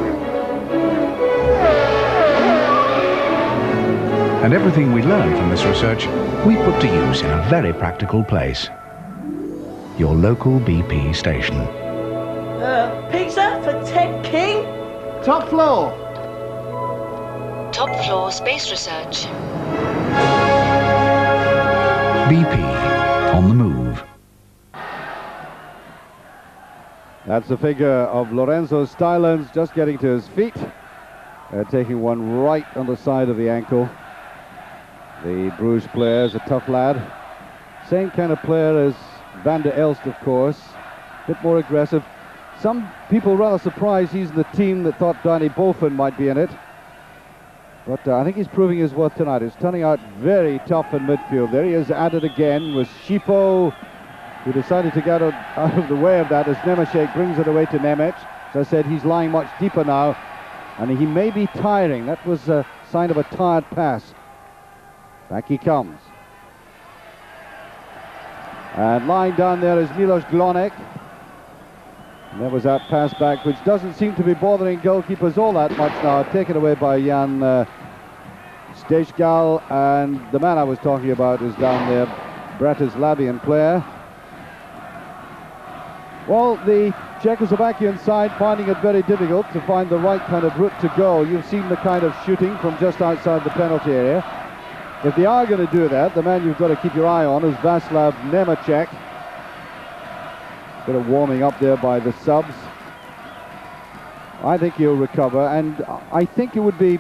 And everything we learn from this research, we put to use in a very practical place. Your local BP station. Pizza for Ted King? Top floor. Top floor space research. BP, on the move. That's the figure of Lorenzo Stylens just getting to his feet. Taking one right on the side of the ankle. The Bruges player is a tough lad. Same kind of player as Van der Elst, of course. A bit more aggressive. Some people rather surprised he's in the team that thought Danny Bofen might be in it. But I think he's proving his worth tonight. It's turning out very tough in midfield. There he is at it again with Schifo, who decided to get out of the way of that as Nemešek brings it away to Nemec. As I said, he's lying much deeper now, and he may be tiring. That was a sign of a tired pass. Back he comes. And lying down there is Milos Glonek. And there was that pass back, which doesn't seem to be bothering goalkeepers all that much now. Taken away by Jan Stejgal, and the man I was talking about is down there, Bratislavian player. Well, the Czechoslovakian side finding it very difficult to find the right kind of route to goal. You've seen the kind of shooting from just outside the penalty area. If they are going to do that, the man you've got to keep your eye on is Václav Nemeček. Bit of warming up there by the subs. I think he'll recover, and I think it would be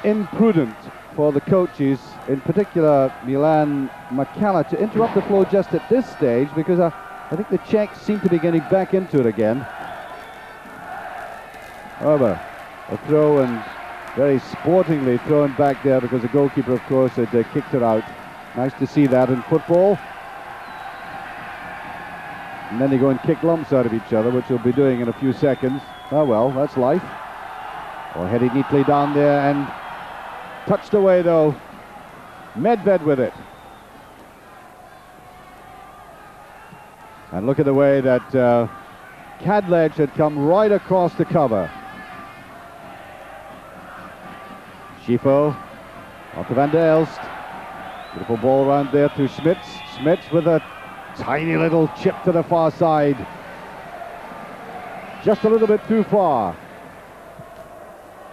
imprudent for the coaches, in particular Milan Makala, to interrupt the flow just at this stage, because I think the Czechs seem to be getting back into it again. However, a throw, and very sportingly thrown back there, because the goalkeeper, of course, had kicked it out. Nice to see that in football. And then they go and kick lumps out of each other, which they'll be doing in a few seconds. Oh well, that's life. Well, headed neatly down there and touched away though. Medved with it. And look at the way that Kadlec had come right across the cover. Schifo, off to Van der Elst. Beautiful ball round there to Schmitz. Schmitz with a tiny little chip to the far side. Just a little bit too far.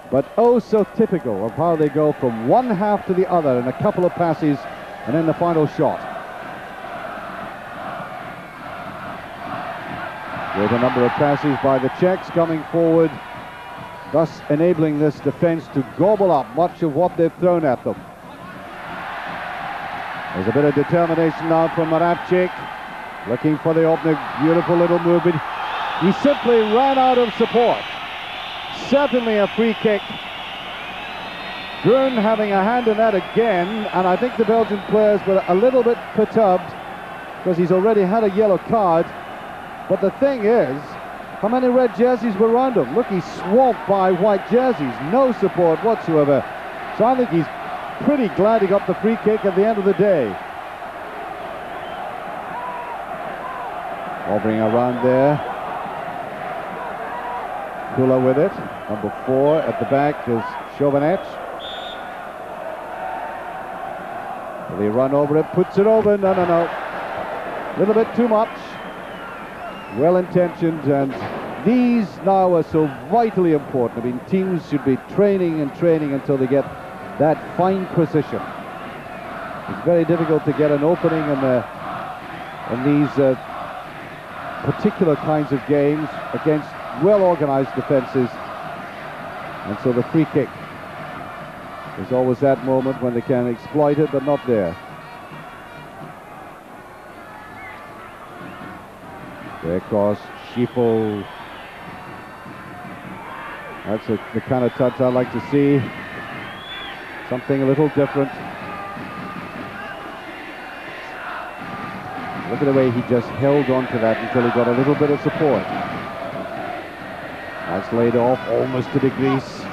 But oh so typical of how they go from one half to the other in a couple of passes and then the final shot. With a number of passes by the Czechs coming forward, thus enabling this defense to gobble up much of what they've thrown at them. There's a bit of determination now from Moravcik, looking for the opening. Beautiful little movement. He simply ran out of support. Certainly a free kick. Grun having a hand in that again, and I think the Belgian players were a little bit perturbed because he's already had a yellow card. But the thing is, how many red jerseys were around him? Look, he's swamped by white jerseys, no support whatsoever. So I think he's pretty glad he got the free kick at the end of the day. Hovering around there. Kula with it. Number 4 at the back is Chauvenet. They run over it, puts it over. No. A little bit too much. Well-intentioned, and these now are so vitally important. I mean, teams should be training until they get that fine precision. It's very difficult to get an opening in these particular kinds of games against well-organized defenses. And so the free kick, there's always that moment when they can exploit it, but not there. There across, Schiphol. That's the kind of touch I like to see. Something a little different. Look at the way he just held on to that until he got a little bit of support. That's laid off, almost to De Vries.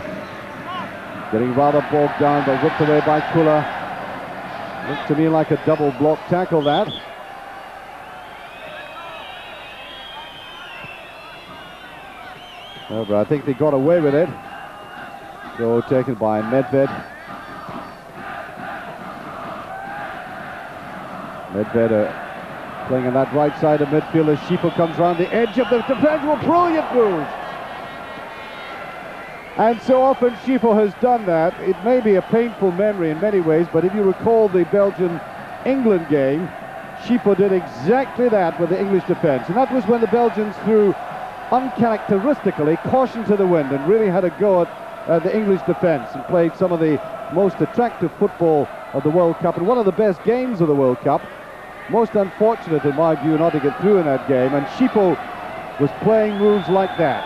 Getting rather bogged down, but whipped away by Kula. Looked to me like a double block tackle, that. But I think they got away with it. Goal taken by Medved. Medved playing on that right side of midfield as Schiphol comes round the edge of the defense. Well, brilliant move! And so often Schiphol has done that. It may be a painful memory in many ways, but if you recall the Belgian-England game, Schiphol did exactly that with the English defense. And that was when the Belgians threw uncharacteristically caution to the wind and really had a go at the English defense and played some of the most attractive football of the World Cup and one of the best games of the World Cup. Most unfortunate in my view not to get through in that game, and Schiphol was playing moves like that.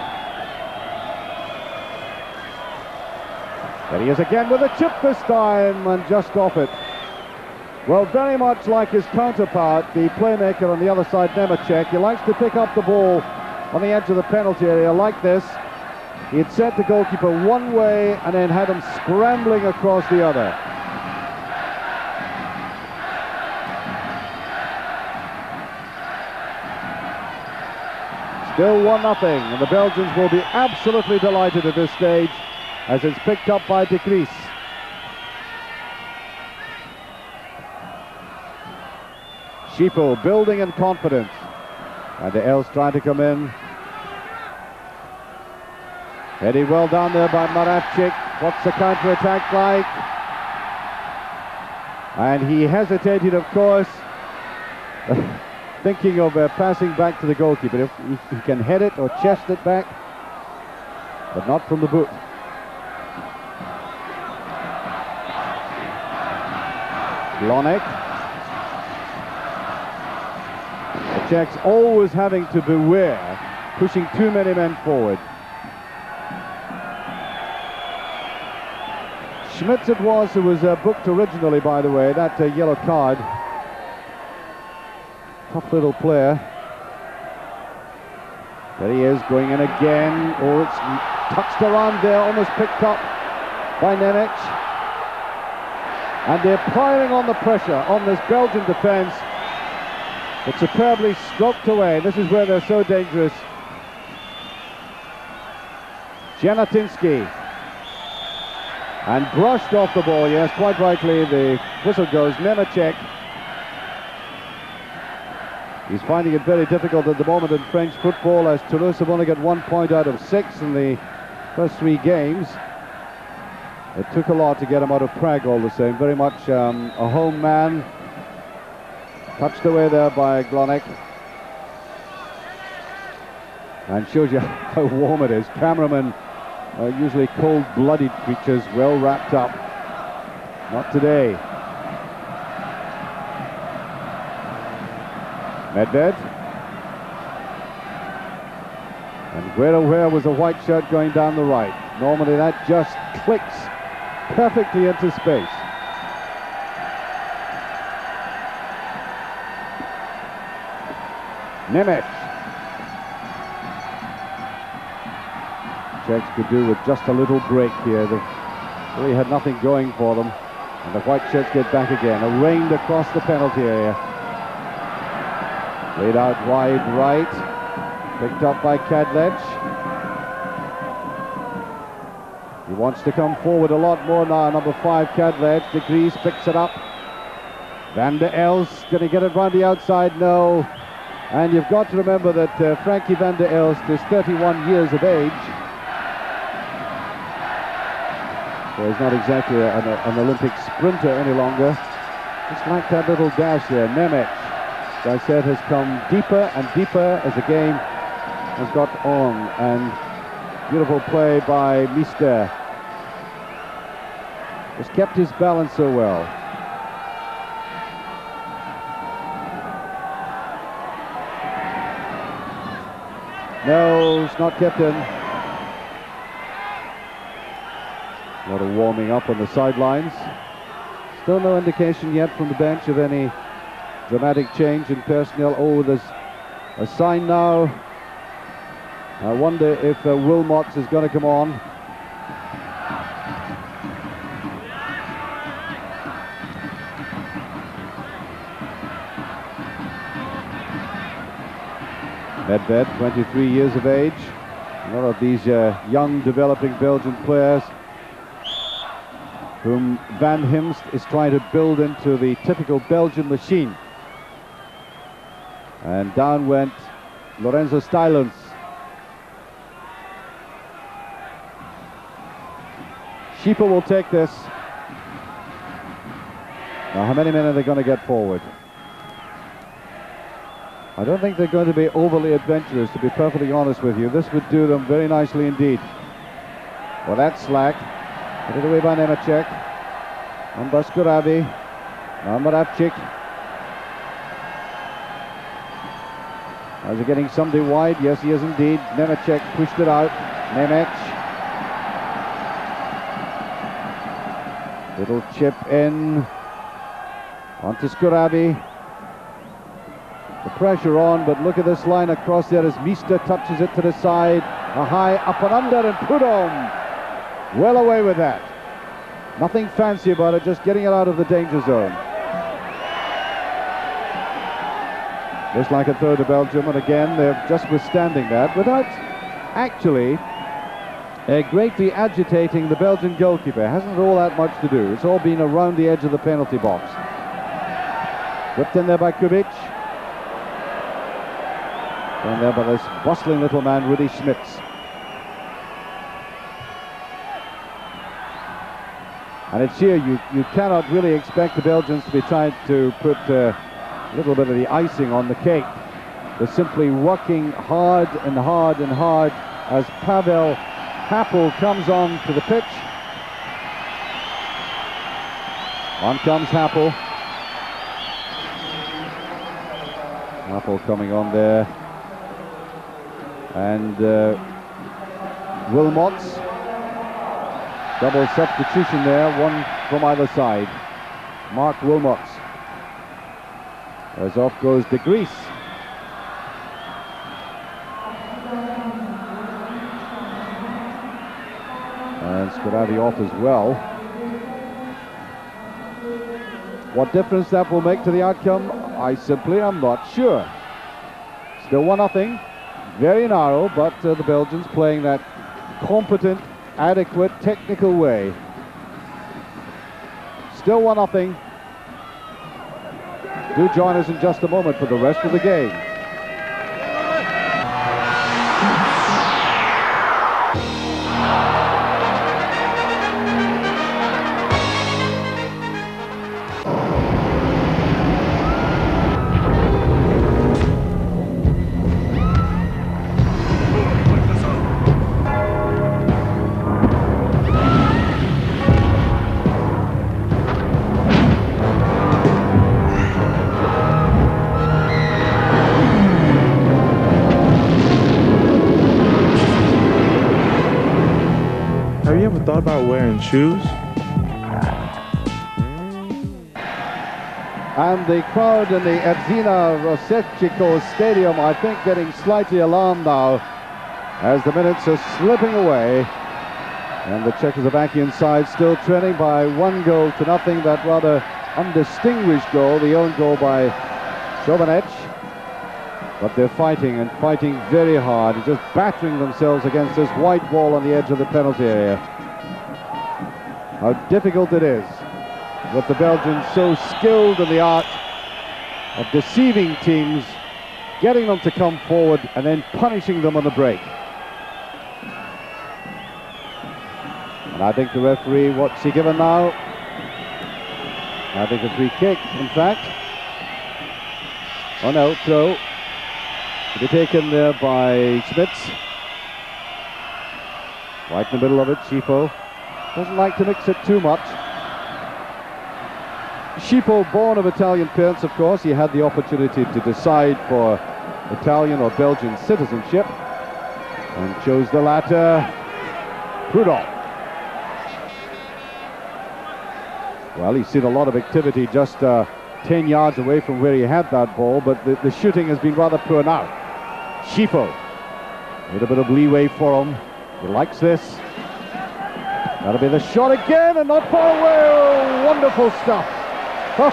There he is again with a chip this time, and just off it. Well, very much like his counterpart, the playmaker on the other side, Nemecek. He likes to pick up the ball on the edge of the penalty area like this. He had sent the goalkeeper one way and then had him scrambling across the other. Still 1-0, and the Belgians will be absolutely delighted at this stage as it's picked up by De Vries. Schiphol building in confidence, and the Els trying to come in. Headed well down there by Maravchik. What's the counter-attack like? And he hesitated, of course, thinking of passing back to the goalkeeper. If he can head it or chest it back, but not from the boot. Glonek. The Czechs always having to beware pushing too many men forward. Schmitz it was who was booked originally, by the way, that yellow card. Tough little player. There he is, going in again. Oh, it's touched around there, almost picked up by Nemec. And they're piling on the pressure on this Belgian defense. It's superbly stroked away. This is where they're so dangerous. Janatinsky. And brushed off the ball, yes, quite rightly. The whistle goes. Nemecek. He's finding it very difficult at the moment in French football, as Toulouse have only got 1 point out of 6 in the first 3 games. It took a lot to get him out of Prague all the same. Very much a home man. Touched away there by Glonek. And shows you how warm it is. Cameramen are usually cold-blooded creatures, well wrapped up. Not today. Medved. And where was a white shirt going down the right? Normally that just clicks perfectly into space. Nemec. Czechs could do with just a little break here. They really had nothing going for them. And the white shirts get back again. Arraigned across the penalty area. Laid out wide right. Picked up by Kadlec. He wants to come forward a lot more now. Number 5, Kadlec. De Vries picks it up. Van der Elst, going to get it round the outside? No. And you've got to remember that Frankie van der Elst is 31 years of age. So he's not exactly an Olympic sprinter any longer. Just like that little dash there. Nemec, as I said, has come deeper and deeper as the game has got on. And beautiful play by Mister. Has kept his balance so well. No, it's not kept in. A lot of warming up on the sidelines. Still no indication yet from the bench of any dramatic change in personnel. Oh, there's a sign now. I wonder if Wilmots is going to come on. Nedved, 23 years of age. A lot of these young, developing Belgian players whom Van Himst is trying to build into the typical Belgian machine. And down went Lorenzo Stylens. Schieper will take this. Now, how many men are they going to get forward? I don't think they're going to be overly adventurous, to be perfectly honest with you. This would do them very nicely indeed. Well, that's slack. Put it away by Nemecek. On Baskuravi. Now Moravchik. Is he getting somebody wide? Yes, he is indeed. Nemecek pushed it out. Nemec. Little chip in. On to Skurabi. The pressure on, but look at this line across there as Mister touches it to the side. A high up and under and Prudhomme. Well away with that. Nothing fancy about it, just getting it out of the danger zone. Looks like a throw to Belgium, and again they're just withstanding that without actually greatly agitating the Belgian goalkeeper. Hasn't all that much to do. It's all been around the edge of the penalty box. Whipped in there by Kubic. And there by this bustling little man, Rudy Schmitz. And it's here you cannot really expect the Belgians to be trying to put a little bit of the icing on the cake. They're simply working hard and hard and hard as Pavel Happel comes on to the pitch. On comes Happel. Happel coming on there. And Wilmots, double substitution there, one from either side. Mark Wilmots. As off goes De Gries. And Skurabi off as well. What difference that will make to the outcome, I simply am not sure. Still 1-0. Very narrow, but the Belgians playing that competent, adequate, technical way. Still 1-0. Do join us in just a moment for the rest of the game. Have you ever thought about wearing shoes? And the crowd in the Edzina Rosechiko Stadium, I think, getting slightly alarmed now as the minutes are slipping away. And the Czechoslovakian side still trailing by 1-0 that rather undistinguished goal, the own goal by Chovanec. But they're fighting and fighting very hard, just battering themselves against this white wall on the edge of the penalty area. How difficult it is. with the Belgians so skilled in the art of deceiving teams, getting them to come forward and then punishing them on the break. And I think the referee, what's he given now? I think a free kick, in fact. Oh no, throw. To be taken there by Schmitz. Right in the middle of it, Schifo. Doesn't like to mix it too much. Schifo, born of Italian parents, of course. He had the opportunity to decide for Italian or Belgian citizenship and chose the latter. Prudhomme. Well, he's seen a lot of activity just 10 yards away from where he had that ball, but the shooting has been rather poor now. Schifo. A little bit of leeway for him. He likes this. That'll be the shot again, and not far away. Oh, wonderful stuff. Oh.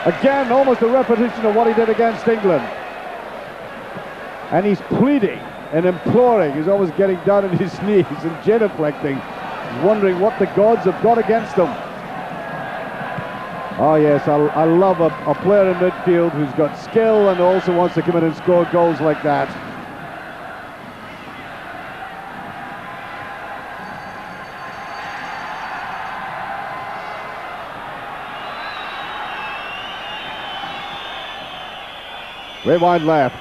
Again, almost a repetition of what he did against England. And he's pleading and imploring. He's always getting down on his knees and genuflecting, wondering what the gods have got against them. Oh yes, I love a player in midfield who's got skill and also wants to come in and score goals like that. Way wide left.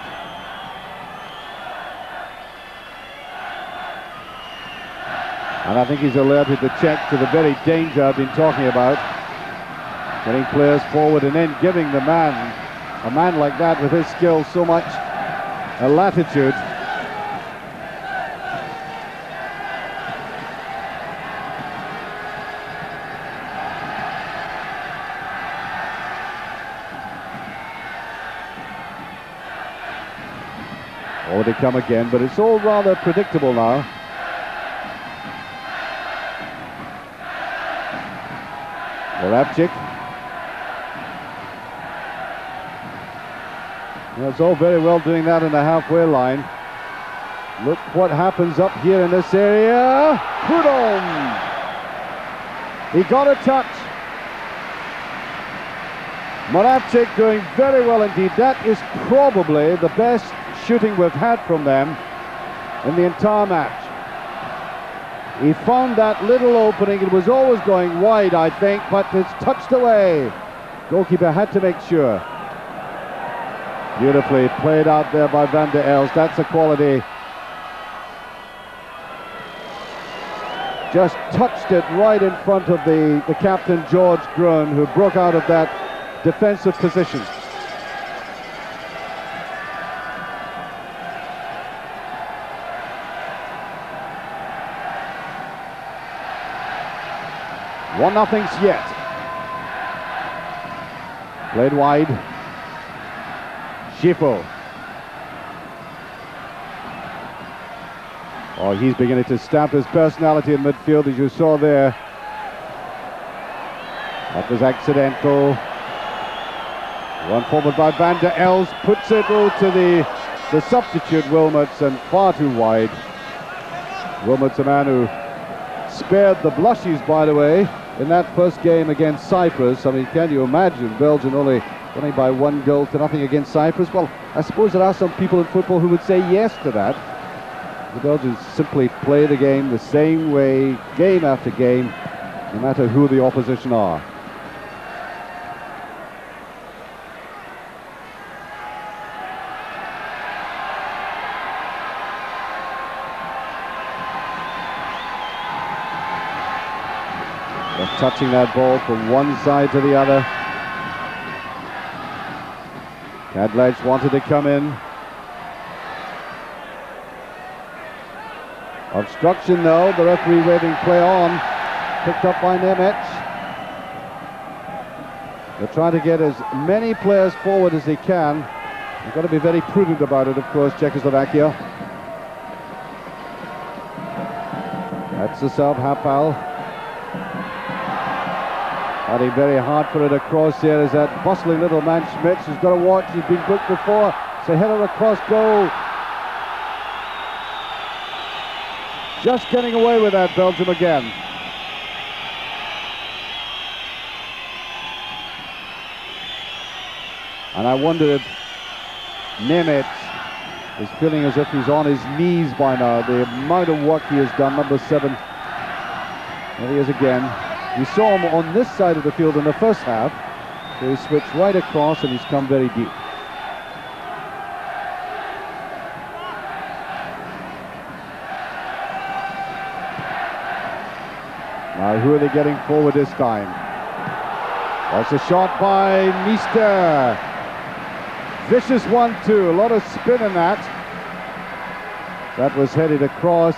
And I think he's alerted the Czech to the very danger I've been talking about. Getting players forward and then giving a man like that with his skill, so much latitude. Oh, they come again, but it's all rather predictable now. Moravcik. Well, it's all very well doing that in the halfway line. Look what happens up here in this area. Prudhomme. He got a touch. Moravcik doing very well indeed. That is probably the best shooting we've had from them in the entire match. He found that little opening. It was always going wide, I think, but it's touched away. Goalkeeper had to make sure. Beautifully played out there by Van der Elst. That's a quality. Just touched it right in front of the captain, George Grön, who broke out of that defensive position. One nothing's yet. Played wide. Schifo. Oh, he's beginning to stamp his personality in midfield, as you saw there. That was accidental. Run forward by Van der Elst, puts it to the substitute Wilmots, and far too wide. Wilmots, a man who spared the blushes, by the way, in that first game against Cyprus. I mean, can you imagine Belgium only winning by 1-0-0 against Cyprus? Well, I suppose there are some people in football who would say yes to that. The Belgians simply play the game the same way, game after game, no matter who the opposition are. Just touching that ball from one side to the other. Kadlec wanted to come in. Obstruction though, the referee waving play on. Picked up by Nemec. They're trying to get as many players forward as they can. They've got to be very prudent about it, of course, Czechoslovakia. That's the sub, Hapal. Fighting very hard for it across here is that bustling little man Schmitz, who's got to watch. He's been booked before. So header across goal. Just getting away with that, Belgium again. And I wonder if Nemec is feeling as if he's on his knees by now. The amount of work he has done, number 7. There he is again. We saw him on this side of the field in the first half. So he switched right across and he's come very deep. Now who are they getting forward this time? That's a shot by Meester. Vicious 1-2, a lot of spin in that. That was headed across,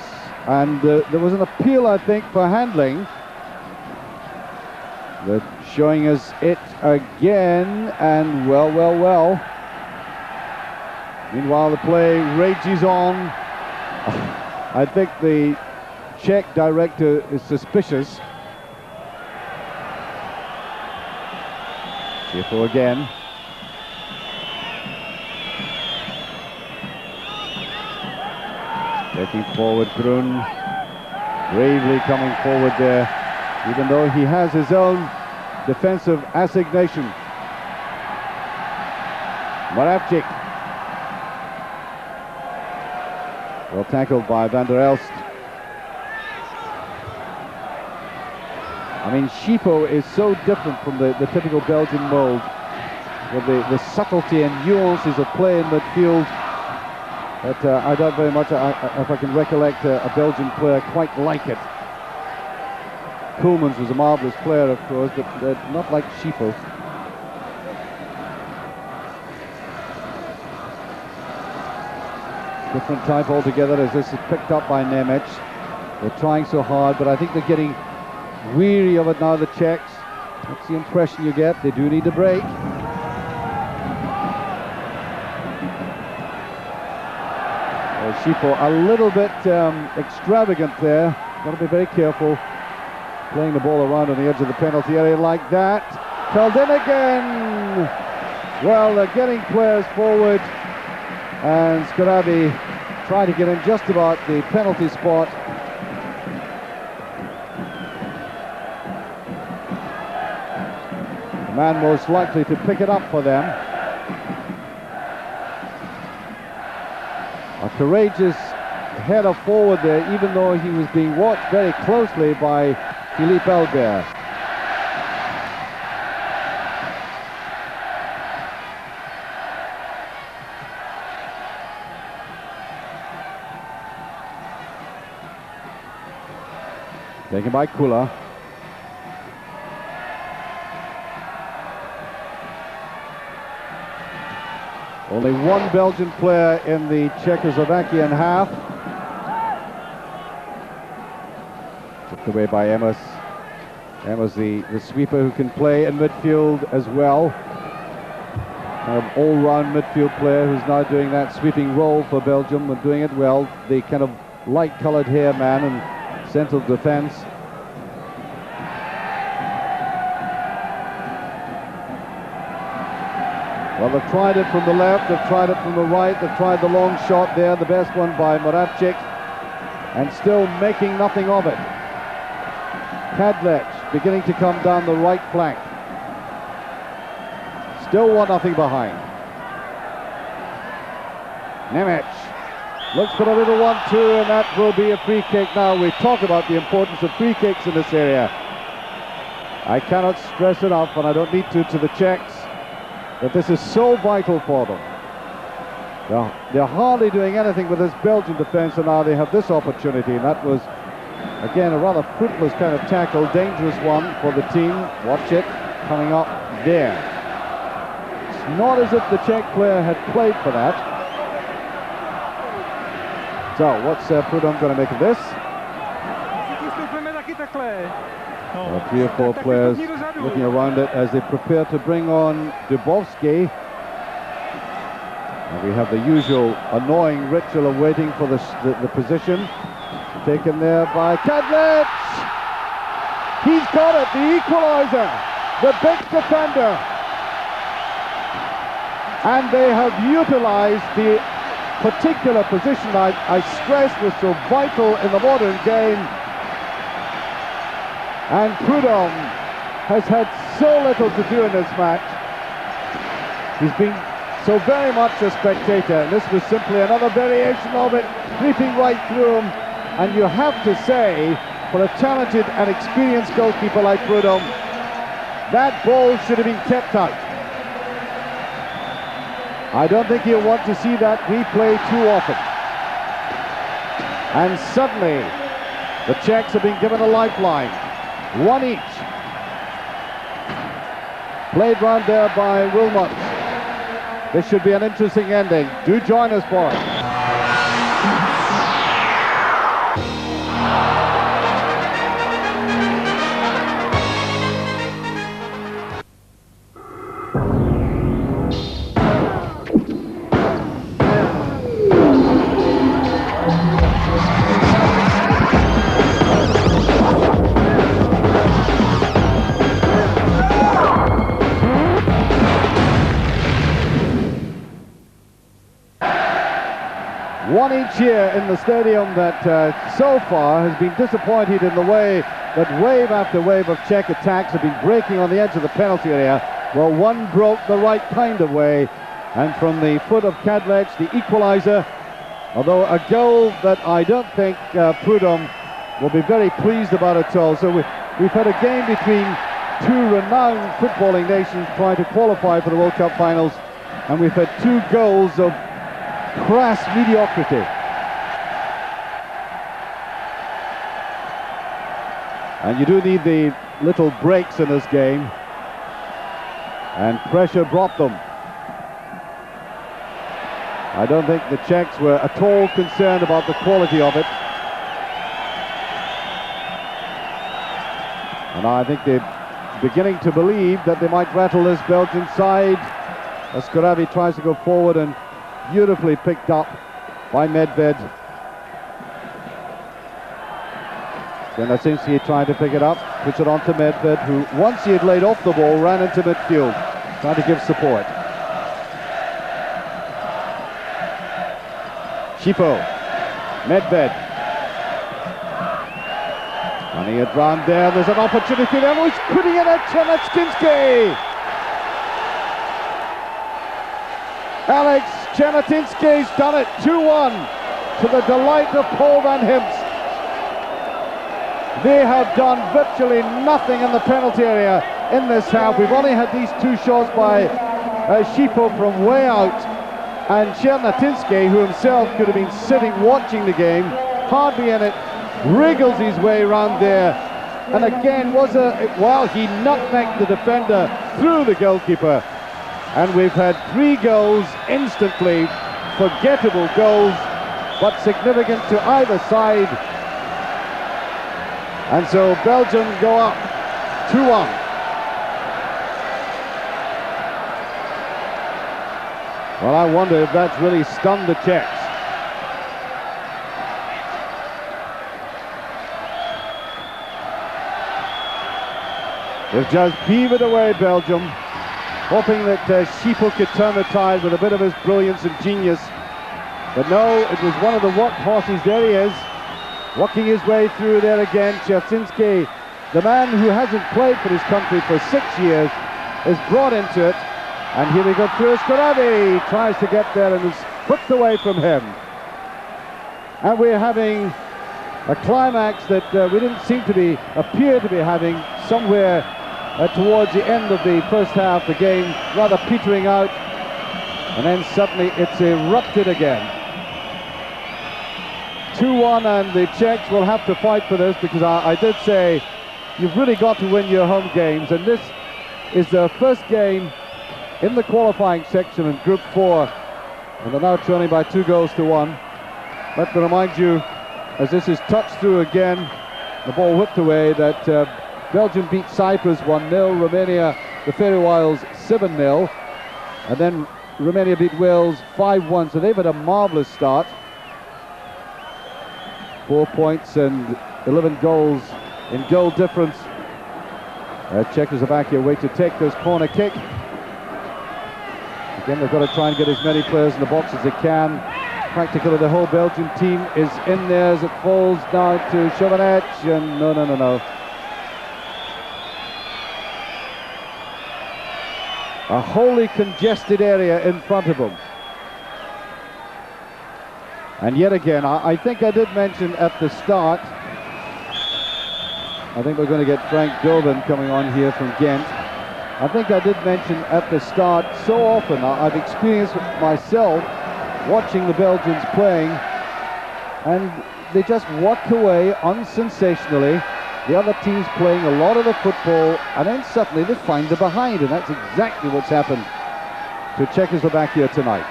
and there was an appeal, I think, for handling. They're showing us it again, and well. Meanwhile, the play rages on. I think the Czech director is suspicious. Schifo again. Taking forward Grun, bravely coming forward there, even though he has his own defensive assignation. Moravcik. Well tackled by Van der Elst. I mean, Schifo is so different from the typical Belgian mold, with the subtlety and nuances of play in midfield. But I doubt very much if I can recollect a Belgian player quite like it. Koolmans was a marvellous player, of course, but not like Schifo. Different type altogether, as this is picked up by Nemec. They're trying so hard, but I think they're getting weary of it now, the Czechs. That's the impression you get. They do need a break. Schifo a little bit extravagant there. Got to be very careful. Playing the ball around on the edge of the penalty area like that. Held in again. Well, they're getting players forward, and Skarabi trying to get in just about the penalty spot. The man most likely to pick it up for them. A courageous header forward there, even though he was being watched very closely by Philippe Albert. Taken by Kula. Only one Belgian player in the Czechoslovakian half. Took away by Emmers. Emmers, the sweeper who can play in midfield as well. Kind of all-round midfield player who's now doing that sweeping role for Belgium and doing it well. The kind of light-coloured hair man in central defence. Well, they've tried it from the left, they've tried it from the right, they've tried the long shot there, the best one by Moravcik, and still making nothing of it. Kadlec beginning to come down the right flank. Still 1-0 behind. Nemec looks for a little 1-2, and that will be a free kick. Now, we talk about the importance of free kicks in this area. I cannot stress enough, and I don't need to the Czechs, that this is so vital for them. They're hardly doing anything with this Belgian defence, and now they have this opportunity, and that was, again, a rather fruitless kind of tackle, dangerous one for the team. Watch it, coming up there. It's not as if the Czech player had played for that. So, what's Prudhomme going to make of this? 3 or 4 players looking around it as they prepare to bring on Dubovsky. And we have the usual annoying ritual of waiting for the position. Taken there by Kadlec. He's got it, the equalizer, the big defender. And they have utilized the particular position I stressed was so vital in the modern game. And Prudhomme has had so little to do in this match. He's been so very much a spectator. This was simply another variation of it, creeping right through him. And you have to say, for a talented and experienced goalkeeper like Prudhomme, that ball should have been kept out. I don't think he'll want to see that replay too often. And suddenly, the Czechs have been given a lifeline. One each. Played round there by Wilmot. This should be an interesting ending. Do join us for it. One each here in the stadium that so far has been disappointed in the way that wave after wave of Czech attacks have been breaking on the edge of the penalty area. Well, one broke the right kind of way, and from the foot of Kadlec, the equaliser, although a goal that I don't think Prudhomme will be very pleased about at all. So we've had a game between two renowned footballing nations trying to qualify for the World Cup finals, and we've had two goals of crass mediocrity. And you do need the little breaks in this game, and pressure brought them. I don't think the Czechs were at all concerned about the quality of it, and I think they're beginning to believe that they might rattle this Belgian side as Skarabi tries to go forward, and beautifully picked up by Medved. Černatinský trying to pick it up, puts it on to Medved, who once he had laid off the ball ran into midfield trying to give support. Chipo, Medved, running it round there. There's an opportunity there. He's putting it at Černatinský. Alex Černatinský's done it, 2-1, to the delight of Paul van Himst. They have done virtually nothing in the penalty area in this half. We've only had these two shots by Chipo from way out, and Černatinský, who himself could have been sitting watching the game, hardly in it, wriggles his way around there, and again he nutmegged the defender through the goalkeeper. And we've had three goals instantly, forgettable goals, but significant to either side. And so Belgium go up 2-1. Well, I wonder if that's really stunned the Czechs. They've just heaved away, Belgium, hoping that Chipo could turn the tide with a bit of his brilliance and genius. But no, it was one of the workhorses. There he is, walking his way through there again. Černatinský, the man who hasn't played for his country for 6 years, is brought into it. And here we go through Skarabi. He tries to get there and is whipped away from him. And we're having a climax that we didn't appear to be having somewhere towards the end of the first half, the game rather petering out, and then suddenly it's erupted again. 2-1, and the Czechs will have to fight for this, because I did say you've really got to win your home games, and this is their first game in the qualifying section in Group 4, and they're now trailing by 2-1. Let me remind you, as this is touched through again, the ball whipped away, that Belgium beat Cyprus 1-0, Romania, the Faroe Isles 7-0, and then Romania beat Wales 5-1, so they've had a marvellous start. 4 points and 11 goals in goal difference. Czechoslovakia wait to take this corner kick. Again, they've got to try and get as many players in the box as they can. Practically the whole Belgian team is in there as it falls now to Chovanec, and no. A wholly congested area in front of them. And yet again, I think I did mention at the start, I think we're going to get Frank Dobin coming on here from Ghent. I think I did mention at the start, so often I've experienced it myself watching the Belgians playing, and they just walk away unsensationally. The other team's playing a lot of the football, and then suddenly they find the behind, and that's exactly what's happened to Czechoslovakia tonight.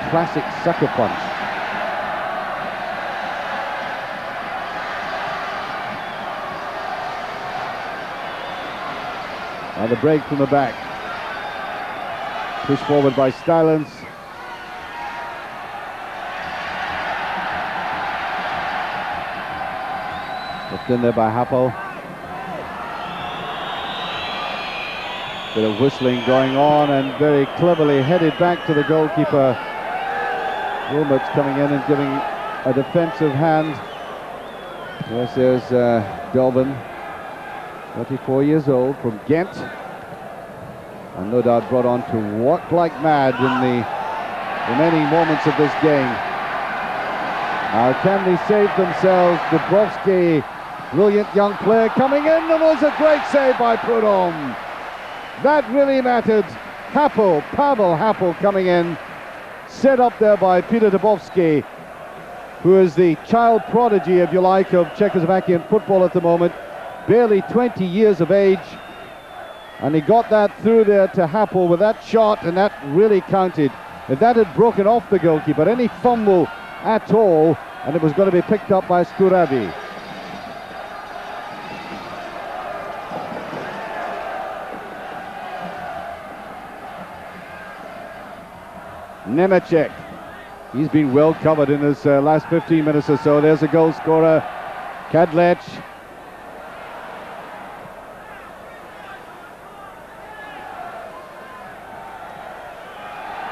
Classic sucker punch. Now the break from the back. Pushed forward by Stylens. Left in there by Happel. Bit of whistling going on, and very cleverly headed back to the goalkeeper. Wilmots coming in and giving a defensive hand. Yes, there's Dolben, 34 years old, from Ghent, and no doubt brought on to work like mad in the remaining moments of this game. Now can they save themselves? Dubrovsky, brilliant young player, coming in, and was a great save by Prudhomme. That really mattered. Happel, Pavel Happel coming in, set up there by Peter Dubovsky, who is the child prodigy, if you like, of Czechoslovakian football at the moment. Barely 20 years of age, and he got that through there to Happel with that shot, and that really counted. If that had broken off the goalkeeper, any fumble at all, and it was going to be picked up by Skurabi. Nemecek, he's been well covered in his last 15 minutes or so. There's a goal scorer, Kadlec.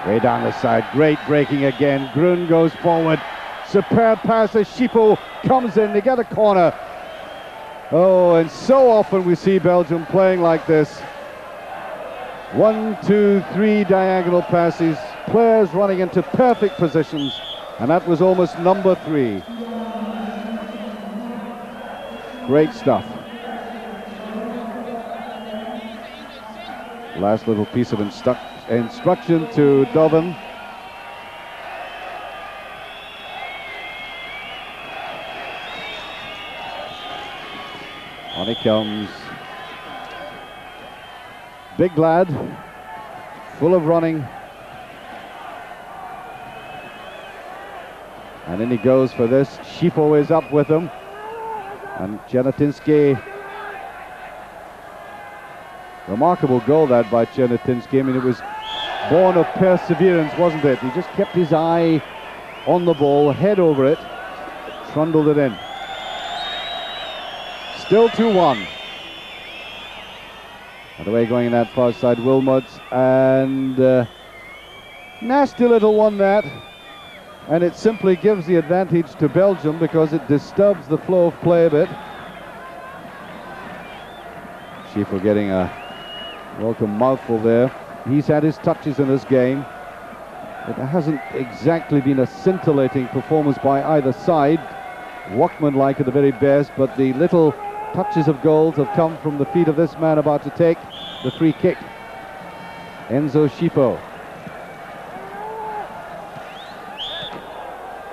Way down the side, great breaking again. Grun goes forward, superb pass as Schiphol comes in, they get a corner. Oh, and so often we see Belgium playing like this. 1, 2, 3 diagonal passes, players running into perfect positions, and that was almost number 3. Great stuff. Last little piece of instruction to Dobin. On he comes. Big lad, full of running. And in he goes for this. Schiphol is up with him. And Chernetinsky. Remarkable goal that by Chernetinsky. I mean, it was born of perseverance, wasn't it? He just kept his eye on the ball, head over it, trundled it in. Still 2-1. And away going in that far side, Wilmots, and nasty little one that. And it simply gives the advantage to Belgium because it disturbs the flow of play a bit. Schiphol getting a welcome mouthful there. He's had his touches in this game. It hasn't exactly been a scintillating performance by either side. Workman-like at the very best, but the little touches of goals have come from the feet of this man about to take the free kick. Enzo Schiphol.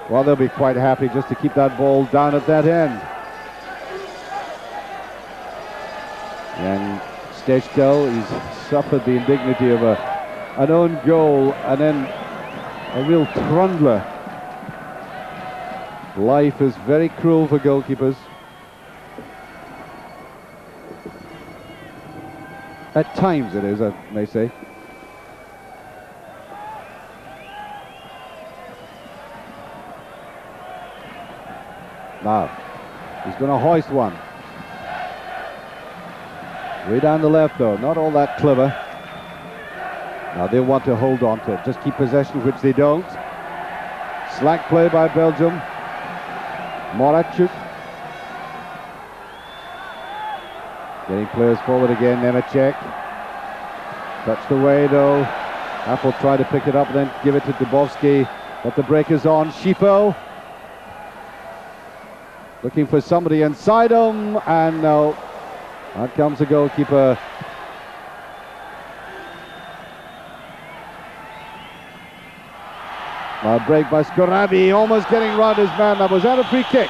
Well, they'll be quite happy just to keep that ball down at that end. And Stechko, he's suffered the indignity of an own goal and then a real trundler. Life is very cruel for goalkeepers. At times it is, I may say. Now, he's going to hoist one. Way down the left though, not all that clever. Now they want to hold on to it, just keep possession, which they don't. Slack play by Belgium. Moraciuk. Getting players forward again, Nemecek. Touched away though. Apple tried to pick it up and then give it to Dubovsky. But the break is on. Schifo looking for somebody inside him, and no. Out comes the goalkeeper. A break by Scorabi, almost getting round his man. That was that a free kick?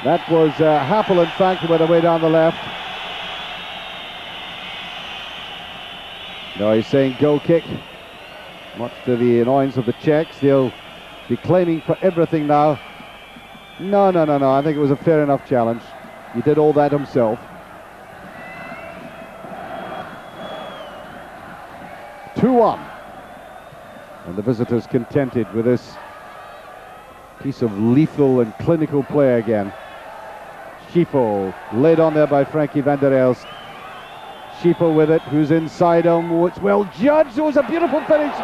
That was Happel, in fact, who went away down the left. No, he's saying goal kick. Much to the annoyance of the Czechs. They'll be claiming for everything now. No. I think it was a fair enough challenge. He did all that himself. 2-1. And the visitors contented with this piece of lethal and clinical play again. Schifo laid on there by Frankie van der Elst. Schifo with it, who's inside him. It's well judged. It was a beautiful finish.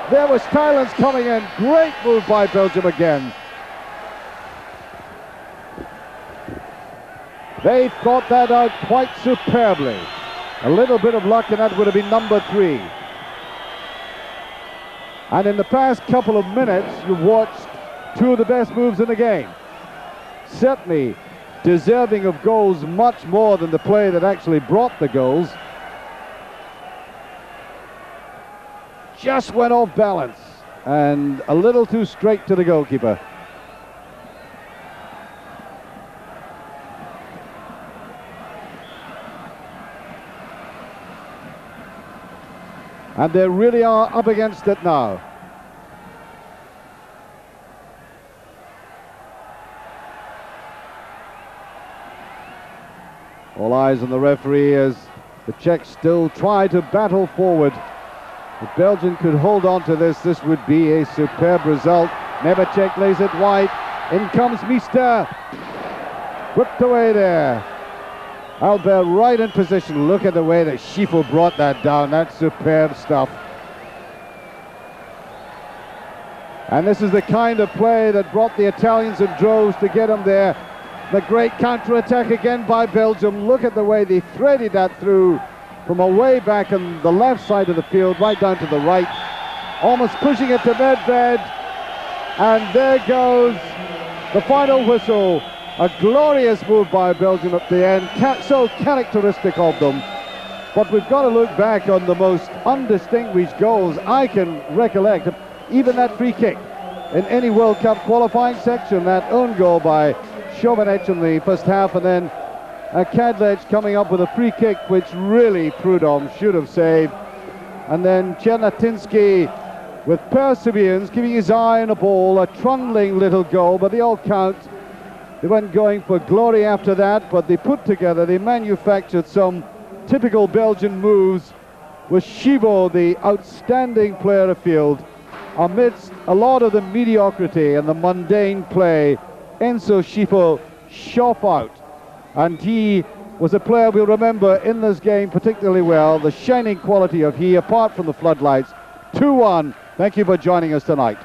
There was Thailand's coming in. Great move by Belgium again. They thought that out quite superbly. A little bit of luck and that would have been number 3. And in the past couple of minutes, you've watched 2 of the best moves in the game. Certainly deserving of goals much more than the play that actually brought the goals. Just went off balance and a little too straight to the goalkeeper. And they really are up against it now. All eyes on the referee as the Czechs still try to battle forward. If Belgium could hold on to this, this would be a superb result. Nebacek lays it wide. In comes Mister. Whipped away there. Albert right in position. Look at the way that Schifo brought that down. That's superb stuff. And this is the kind of play that brought the Italians in droves to get them there. The great counter-attack again by Belgium. Look at the way they threaded that through from away back on the left side of the field, right down to the right. Almost pushing it to Medved. And there goes the final whistle. A glorious move by Belgium at the end, so characteristic of them. But we've got to look back on the most undistinguished goals I can recollect. Even that free kick in any World Cup qualifying section, that own goal by Chovanec in the first half, and then Kadlec coming up with a free kick which really Prudhomme should have saved. And then Chernatinsky with perseverance, keeping his eye on the ball, a trundling little goal, but they all count. They weren't going for glory after that, but they put together, they manufactured some typical Belgian moves with Schifo, the outstanding player afield. Amidst a lot of the mediocrity and the mundane play, Enzo Schifo shot out. And he was a player we'll remember in this game particularly well. The shining quality of he, apart from the floodlights. 2-1. Thank you for joining us tonight.